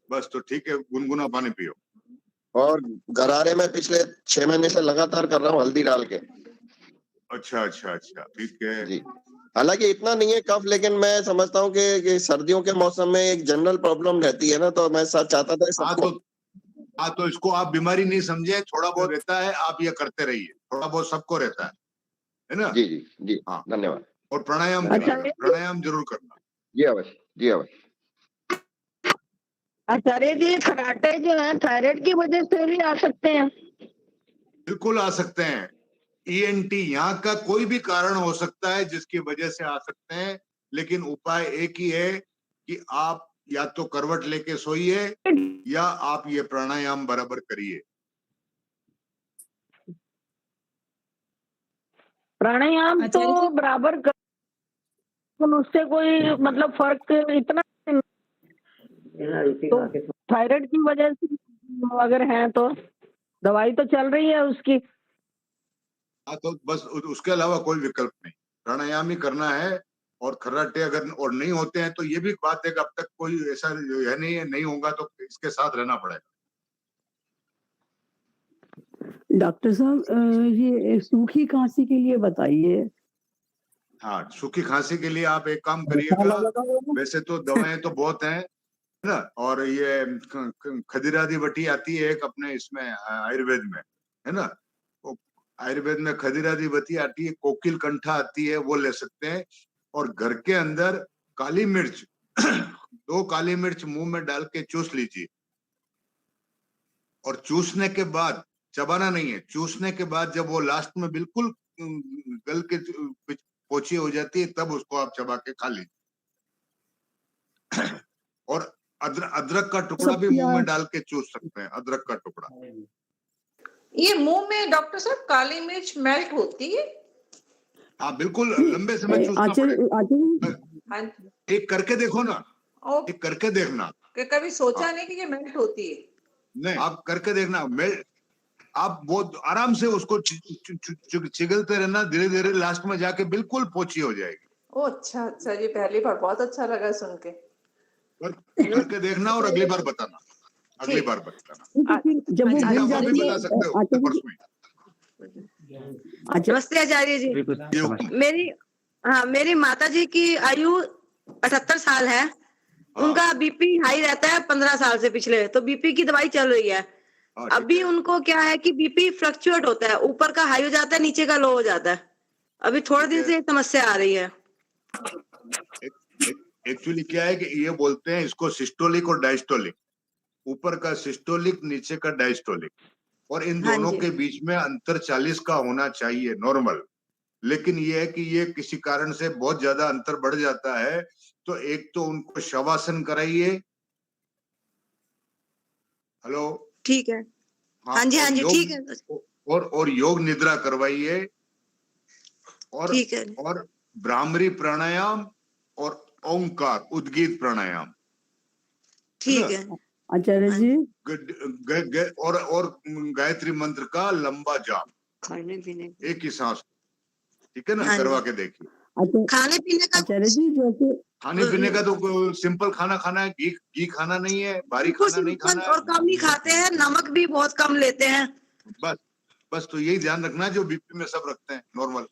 बस तो ठीक है, गुनगुना पानी पियो। और गरारे में पिछले 6 महीने से लगातार कर रहा हूँ, हल्दी डाल के। अच्छा, ठीक है। जी, हालांकि इतना नहीं है कफ, लेकिन मैं समझता हूँ कि सर्दियों के मौसम में एक जनरल प्रॉब्लम रहती है ना, तो मैं चाहता था हाँ, तो इसको आप बीमारी नहीं समझे, थोड़ा बहुत रहता है, आप ये करते रहिए, थोड़ा बहुत सबको रहता है ना। जी हाँ, धन्यवाद। और प्राणायाम करिएगा, प्राणायाम जरूर करना। जी अवश्य। आचार्य जी, खराटे जो है थायराइड की वजह से भी आ सकते हैं? बिल्कुल आ सकते हैं। ईएनटी, यहाँ का कोई भी कारण हो सकता है जिसकी वजह से आ सकते हैं, लेकिन उपाय एक ही है कि आप या तो करवट लेके सोइए या आप ये प्राणायाम बराबर करिए। प्राणायाम तो आचार्य जी बराबर कर, लेकिन उससे कोई मतलब फर्क इतना तो थायराइड की वजह से अगर है तो दवाई तो चल रही है उसकी। हाँ, तो बस उसके अलावा कोई विकल्प नहीं, प्राणायाम ही करना है। और खर्राटे अगर और नहीं होते हैं तो ये भी बात है कि अब तक कोई ऐसा है नहीं होगा तो इसके साथ रहना पड़ेगा। डॉक्टर साहब ये सूखी खांसी के लिए बताइए। हाँ, सूखी खांसी के लिए आप एक काम करिएगा, वैसे तो दवाएं तो बहुत हैं ना, और ये खदिरादी वटी आती है एक अपने इसमें आयुर्वेद में, है ना, आयुर्वेद में खदिरादी वटी आती है, कोकिल कंठा आती है, वो ले सकते हैं। और घर के अंदर काली मिर्च 2 काली मिर्च मुंह में डाल के चूस लीजिए, और चूसने के बाद चबाना नहीं है, चूसने के बाद जब वो लास्ट में बिल्कुल गल के पोची हो जाती है तब उसको आप चबा के खा लीजिए। और अदरक का टुकड़ा भी मुंह में डाल के चूस सकते हैं, अदरक का टुकड़ा। ये मुंह में डॉक्टर साहब काली मिर्च मेल्ट होती है? हाँ बिल्कुल, लंबे समय चूसना पड़ेगा। हाँ, एक करके देखो ना, एक करके देखना। कि कभी सोचा नहीं कि ये मेल्ट होती है। नहीं, आप करके देखना, आप बहुत आराम से उसको चिगलते रहना, धीरे धीरे लास्ट में जाके बिल्कुल पोची हो जाएगी। ओ अच्छा अच्छा, ये पहली बार बहुत अच्छा लगा सुन के। करके देखना और अगली बार बताना, अगली बार बताना। जब वो चाहे भूल आप अभी जाती बता सकते हो है परसों ही। नमस्ते आचार्य जी। मेरी माता जी की आयु 78 साल है। उनका बीपी हाई रहता है 15 साल से पिछले, तो बीपी की दवाई चल रही है। अभी उनको क्या है कि बीपी फ्लक्चुएट होता है, ऊपर का हाई हो जाता है, नीचे का लो हो जाता है। अभी थोड़े दिन से समस्या आ रही है। एक्चुअली क्या है कि ये बोलते हैं इसको सिस्टोलिक और डायस्टोलिक, ऊपर का सिस्टोलिक, नीचे का डायस्टोलिक, और इन दोनों के बीच में अंतर 40 का होना चाहिए नॉर्मल। लेकिन ये है कि ये किसी कारण से बहुत ज्यादा अंतर बढ़ जाता है, तो एक तो उनको शवासन कराइए। हेलो, ठीक है। हाँ जी हाँ जी, ठीक है। और योग निद्रा करवाइए, और ठीक है। और भ्रामरी प्राणायाम और ओंकार उद्गीत प्राणायाम। ठीक है आचार्य जी। और गायत्री मंत्र का लंबा जाप, खाने पीने एक ही सांस, ठीक है ना, करवा के देखिए। खाने पीने का आचार्य जी जैसे खाने पीने का तो सिंपल खाना खाना है, घी खाना नहीं है, भारी खाना नहीं खाना है, और कम ही खाते हैं, नमक भी बहुत कम लेते हैं। बस तो यही ध्यान रखना जो बीपी में सब रखते हैं नॉर्मल।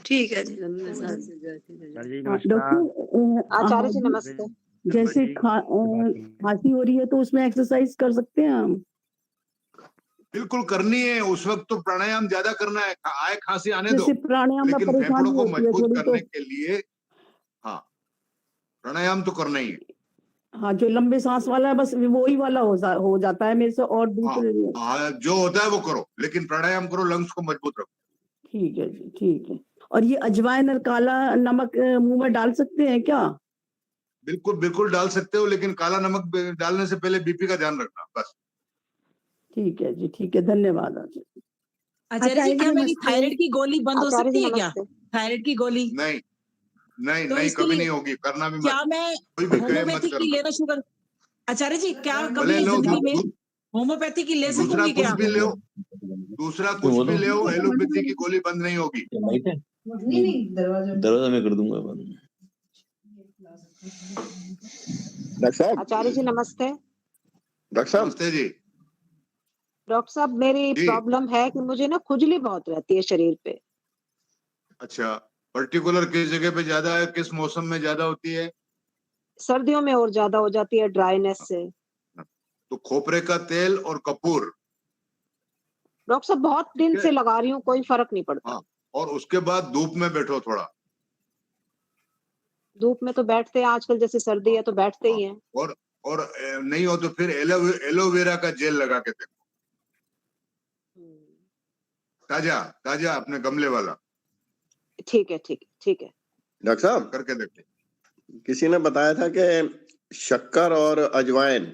ठीक है जी। डॉक्टर आचार्य जी नमस्ते। जैसे खांसी हो रही है तो उसमें एक्सरसाइज कर सकते हैं हम? बिल्कुल करनी है, उस वक्त तो प्राणायाम ज्यादा करना है, आए खांसी आने दो, प्राणायाम में लेकिन परेशानी फेफड़ों को होती है मजबूत थोड़ी करने तो। के लिए हाँ प्राणायाम तो करना ही है। हाँ, जो लंबे सांस वाला है बस वही वाला हो जाता है मेरे से, और दूसरे जो होता है वो करो, लेकिन प्राणायाम करो, लंग्स को मजबूत रखो। ठीक है जी, ठीक है। और ये अजवाइन और काला नमक मुंह में डाल सकते हैं क्या? बिल्कुल बिल्कुल डाल सकते हो, लेकिन काला नमक डालने से पहले बीपी का ध्यान रखना बस। ठीक है जी, ठीक है, धन्यवाद आचार्य जी, क्या मेरी थायराइड की गोली बंद हो सकती है क्या? थायराइड की गोली नहीं नहीं तो नहीं, कभी नहीं होगी, करना भी मत। क्या मैं होम्योपैथी की लेना शुरू कर? आचार्य जी, क्या कभी जिंदगी में होम्योपैथी की ले सकूंगी क्या? दूसरा कुछ भी ले, एलोपैथी की गोली बंद नहीं होगी। दरवाजा में कर दूंगा बंद। डॉक्टर साहब। आचार्य जी नमस्ते। डॉक्टर साहब। नमस्ते जी। डॉक्टर साहब, मेरी प्रॉब्लम है कि मुझे ना खुजली बहुत रहती है शरीर पे। अच्छा, पर्टिकुलर किस जगह पे ज्यादा है, किस मौसम में ज्यादा होती है? सर्दियों में और ज्यादा हो जाती है ड्राइनेस से। तो खोपरे का तेल और कपूर। डॉक्टर साहब बहुत दिन से लगा रही हूँ, कोई फर्क नहीं पड़ता। हाँ, और उसके बाद धूप में बैठो थोड़ा। धूप में तो बैठते हैं आजकल, जैसे सर्दी है तो बैठते ही हैं। और नहीं हो तो फिर एलोवेरा का जेल लगा के देखो, ताजा ताजा अपने गमले वाला। ठीक है ठीक ठीक है डॉक्टर साहब, करके देखते। किसी ने बताया था कि शक्कर और अजवाइन,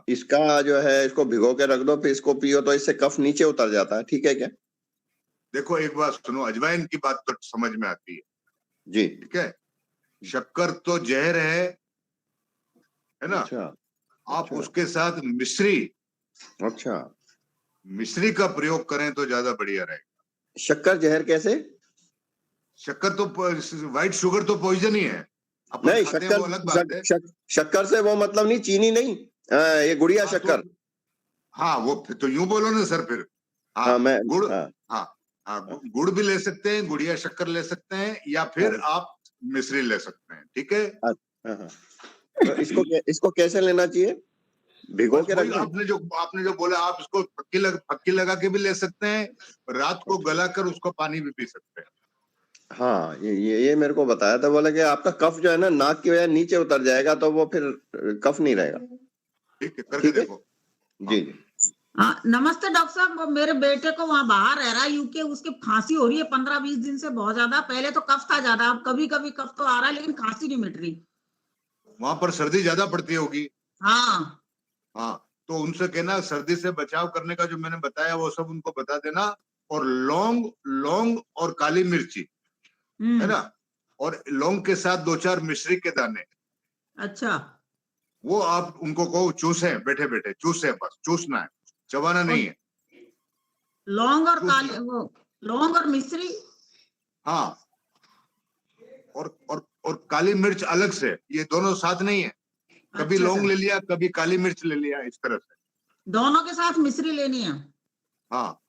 इसका जो है, इसको भिगो के रख दो, फिर इसको पियो तो इससे कफ नीचे उतर जाता है, ठीक है क्या? देखो एक बात सुनो, अजवाइन की बात तो समझ में आती है जी। ठीक है, शक्कर तो जहर है ना। अच्छा। आप अच्छा। उसके साथ मिश्री का प्रयोग करें तो ज्यादा बढ़िया रहेगा। शक्कर जहर कैसे? शक्कर तो व्हाइट शुगर तो पॉइजन ही है, अपन नहीं, खाते हैं वो अलग बात है। शक्कर से वो मतलब नहीं, चीनी नहीं, ये गुड़िया शक्कर। हाँ वो तो यूं बोलो ना सर फिर। हाँ, मैं गुड़, हाँ। हाँ गुड़ भी ले सकते हैं, गुड़िया शक्कर ले सकते हैं, या फिर आप मिश्री ले सकते हैं, ठीक है। हाँ। तो इसको कैसे लेना चाहिए? भिगो के रख? आपने जो बोला, आप इसको फक्की लगा के भी ले सकते हैं, रात को गला कर उसको पानी भी पी सकते हैं। हाँ, ये मेरे को बताया था, बोला कि आपका कफ जो है ना नाक की वजह नीचे उतर जाएगा, तो वो फिर कफ नहीं रहेगा। ठीक है, करके देखो। जी। हाँ, नमस्ते डॉक्टर साहब, वो मेरे बेटे को वहाँ बाहर रह रहा है यूके, उसकी खांसी हो रही है 15-20 दिन से बहुत ज्यादा। पहले तो कफ था ज्यादा, अब कभी कभी कफ तो आ रहा है लेकिन खांसी नहीं मिट रही। वहां पर सर्दी ज्यादा पड़ती होगी। हाँ, तो उनसे कहना सर्दी से बचाव करने का जो मैंने बताया वो सब उनको बता देना, और लौंग और काली मिर्ची है ना, और लौंग के साथ 2-4 मिश्री के दाने। अच्छा। वो आप उनको कहो चूसे, बैठे बैठे चूसे, बस चूसना है, चबाना नहीं है। लौंग और लौंग और मिश्री। हाँ, और काली मिर्च अलग से, ये दोनों साथ नहीं है। कभी अच्छा, लौंग ले लिया, कभी काली मिर्च ले लिया, इस तरह से दोनों के साथ मिश्री लेनी है। हाँ।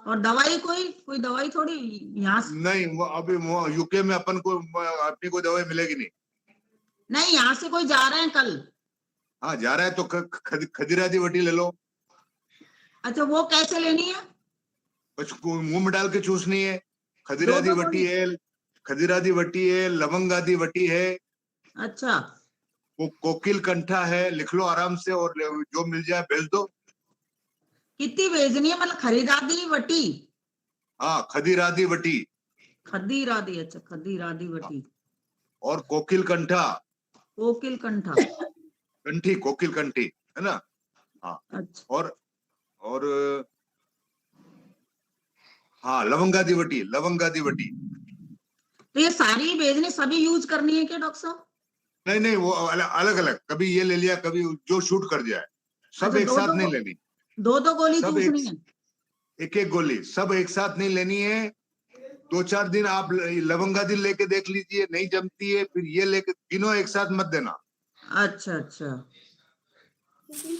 और दवाई कोई दवाई थोड़ी यहाँ नहीं, वो अभी यूके में अपनी को दवाई मिलेगी नहीं, यहाँ से कोई जा रहे हैं कल। हाँ, जा रहा है तो खदीरादी वटी ले लो। अच्छा, वो कैसे लेनी है? मुंह में डाल के चूसनी है। खदीरादी वटी है, लवंगादी वटी है। अच्छा। वो कोकिल कंठा है, लिख लो आराम से, और जो मिल जाए भेज दो। कितनी भेजनी है? मतलब खरीदादी वटी? हाँ, खदीरादी वटी। खदीरादी, अच्छा खदीरादी वटी। और कोकिल कंठा। कोकिल कंठा। कंठी, कोकिल कंठी है ना। हाँ। अच्छा। और हाँ, लवंगादी वटी। तो ये सारी भेजनी, सभी यूज करनी है क्या डॉक्टर साहब? नहीं, वो अलग, कभी ये ले लिया, कभी जो शूट कर जाए, सब अच्छा, एक साथ नहीं लेनी। 2 गोली चूसनी है? एक गोली, सब एक साथ नहीं लेनी है। 2-4 दिन आप लवंगादी लेके देख लीजिए, नहीं जमती है फिर ये लेके, तीनों एक साथ मत देना। अच्छा।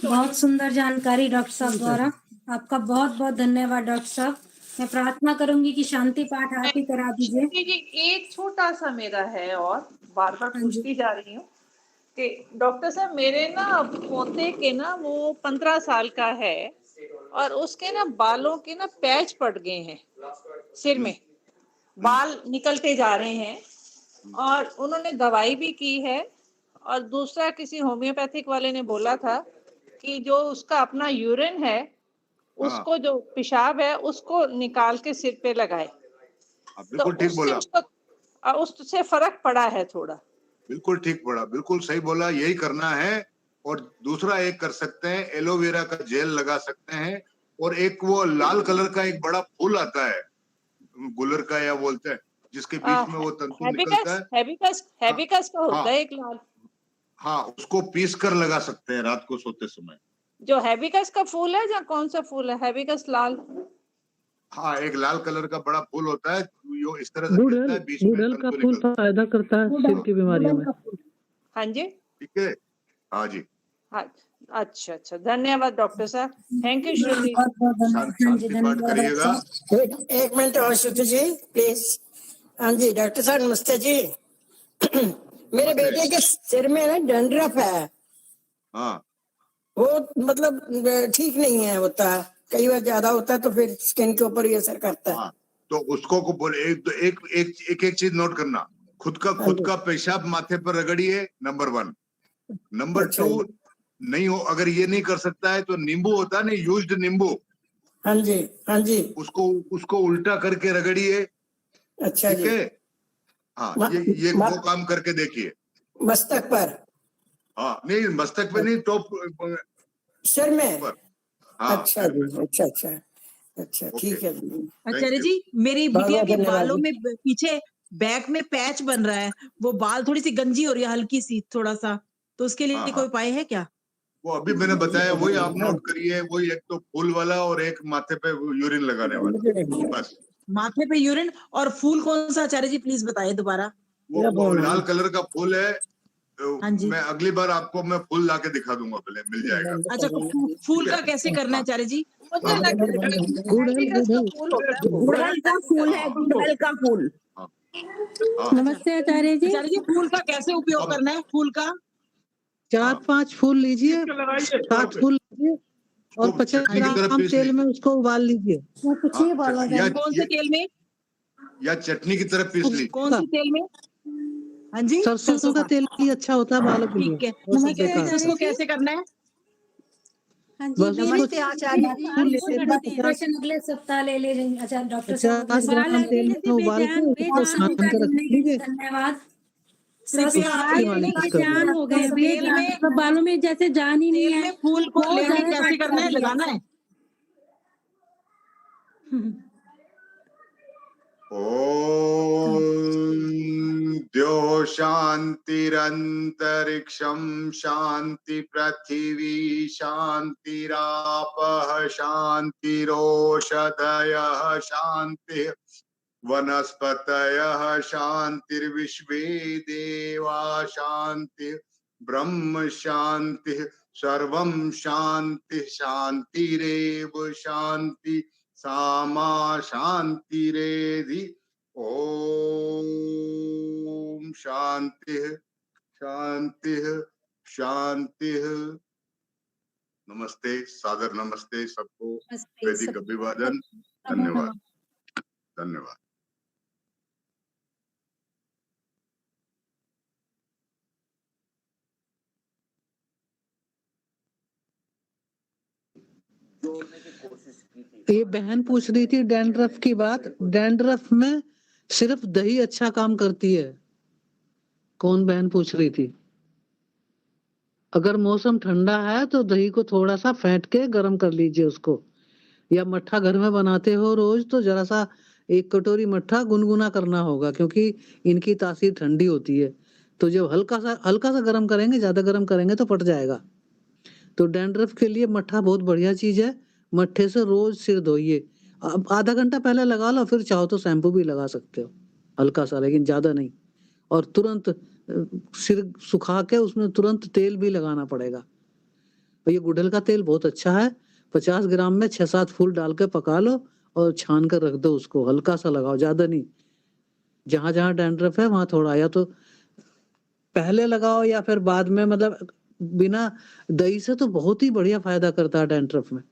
बहुत सुंदर जानकारी डॉक्टर साहब द्वारा, आपका बहुत बहुत धन्यवाद डॉक्टर साहब। मैं प्रार्थना करूंगी कि शांति पाठ आप ही करा दीजिए। जी, एक छोटा सा मेरा है, और बार पूछती जा रही हूँ कि डॉक्टर साहब, मेरे ना पोते के ना वो 15 साल का है, और उसके ना बालों के ना पैच पड़ गए हैं, सिर में बाल निकलते जा रहे हैं, और उन्होंने दवाई भी की है, और दूसरा किसी होम्योपैथिक वाले ने बोला था कि जो उसका अपना यूरिन है, उसको जो पेशाब है उसको निकाल के सिर पे लगाए। बिल्कुल ठीक बोला। उससे फर्क पड़ा है थोड़ा। बिल्कुल ठीक बोला, बिल्कुल सही बोला, यही करना है। और दूसरा एक कर सकते हैं, एलोवेरा का जेल लगा सकते हैं, और एक वो लाल कलर का एक बड़ा फूल आता है, गुलर का या बोलते हैं, जिसके बीच में वो तंतु निकलता है। हैबिकस का होता है एक लाल। हाँ, उसको पीस कर लगा सकते हैं रात को सोते समय। जो हैबिकस का फूल है, या कौन सा फूल है? हैबिकस लाल। हाँ, एक लाल कलर का बड़ा फूल होता है, जो इस तरह से गिरता है, बीच में गुड़हल का फूल फायदा करता है सिर की बीमारियों में। हाँ जी, ठीक है। हाँ जी। हाँ, अच्छा, धन्यवाद डॉक्टर साहब, थैंक यू श्रुति। करिएगा। एक मिनट और श्रुति जी प्लीज। हाँ जी डॉक्टर साहब नमस्ते जी। मेरे बेटे के सिर में ना डैंड्रफ है। हाँ। वो मतलब ठीक नहीं है, होता कई बार ज्यादा होता है तो फिर स्किन के ऊपर ये असर करता है। हाँ, तो उसको को बोले एक चीज नोट करना, खुद का पेशाब माथे पर रगड़िए, नंबर 1। नंबर 2, नहीं हो अगर ये नहीं कर सकता है तो नींबू होता है ना, यूज्ड नींबू। हाँ जी। उसको उल्टा करके रगड़िए। अच्छा ठीक है। हाँ, ये वो काम करके देखिए। मस्तक पर? हाँ, नहीं मस्तक पे नहीं, टॉप सिर में। हाँ। अच्छा जी, अच्छा। अच्छा ठीक है जी। आचार्य जी मेरी बहुत बिटिया बहुत के धन्यवाद बालों जी। में पीछे बैक में पैच बन रहा है, वो बाल थोड़ी सी गंजी हो रही है, हल्की सी थोड़ा सा, तो उसके लिए हाँ कोई हाँ, उपाय है क्या? वो अभी मैंने बताया वही आप नोट करिए, वही एक तो फूल वाला और एक माथे पे यूरिन लगाने वाला, बस। माथे पे यूरिन और फूल कौन सा आचार्य जी प्लीज बताइए दोबारा। वो लाल कलर का फूल है। हाँ जी। मैं अगली बार आपको मैं फूल ला के दिखा दूंगा, पहले मिल जाएगा। अच्छा फूल का कैसे करना है आचार्य जी? मुझे लगता है कि गुड़हल hibiscus का गुड़हल फूल होता है वो। गुड़हल का फूल है, गुड़हल का फूल। नमस्ते आचार्य जी। आचार्य जी फूल का कैसे उपयोग करना है? फूल का 4-5 फूल लीजिए, 7 फूल लीजिए और 50 ग्राम तेल में उसको उबाल लीजिए। कौन से तेल में? या चटनी की तरफ पीस ली। कौन से तेल में? हाँ जी सरसों का तेल ही अच्छा होता है बालों के लिए। ठीक है। इसको कैसे करना है? बस नमस्ते आचार्य जी। प्रश्न अगले सप्ताह ले ले लेंगे। अच्छा डॉक्टर साहब 50 ग्राम तेल में उबाल के उसको छान कर रख लीजिए। धन्यवाद। बेजान हो गए, तेल में बालों में जैसे जान ही नहीं है। में फूल को लेके कैसे करना है, लगाना है? ओम द्यो शांतिरंतरिक्षम शांति पृथ्वी शांतिरापः शांतिरोषधयः शांति वनस्पतयः शांतिर्विश्वे देवा शांति ब्रह्म शांति सर्वं शांति शांतिरेव शांति सामा शांतिरेधि। ओम शांति शांति शांति। नमस्ते, सादर नमस्ते सबको, वैदिक अभिवादन। धन्यवाद धन्यवाद। ये बहन पूछ रही थी डैंड्रफ की बात। डैंड्रफ में सिर्फ दही अच्छा काम करती है। कौन बहन पूछ रही थी? अगर मौसम ठंडा है तो दही को थोड़ा सा फेंट के गर्म कर लीजिए उसको, या मट्ठा घर में बनाते हो रोज तो जरा सा 1 कटोरी मट्ठा गुनगुना करना होगा, क्योंकि इनकी तासीर ठंडी होती है। तो जब हल्का सा गर्म करेंगे, ज्यादा गर्म करेंगे तो फट जाएगा। तो डैंड्रफ के लिए मट्ठा बहुत बढ़िया चीज है। मट्ठे से रोज सिर धोइए। अब आधा घंटा पहले लगा लो, फिर चाहो तो शैम्पू भी लगा सकते हो हल्का सा, लेकिन ज्यादा नहीं। और तुरंत सिर सुखा के उसमें तुरंत तेल भी लगाना पड़ेगा। और ये गुड़हल का तेल बहुत अच्छा है। 50 ग्राम में 6-7 फूल डाल के पका लो और छान कर रख दो उसको। हल्का सा लगाओ, ज्यादा नहीं। जहां जहां डैंड्रफ है वहां थोड़ा, या तो पहले लगाओ या फिर बाद में। मतलब बिना दही से तो बहुत ही बढ़िया फायदा करता है डैंड्रफ में।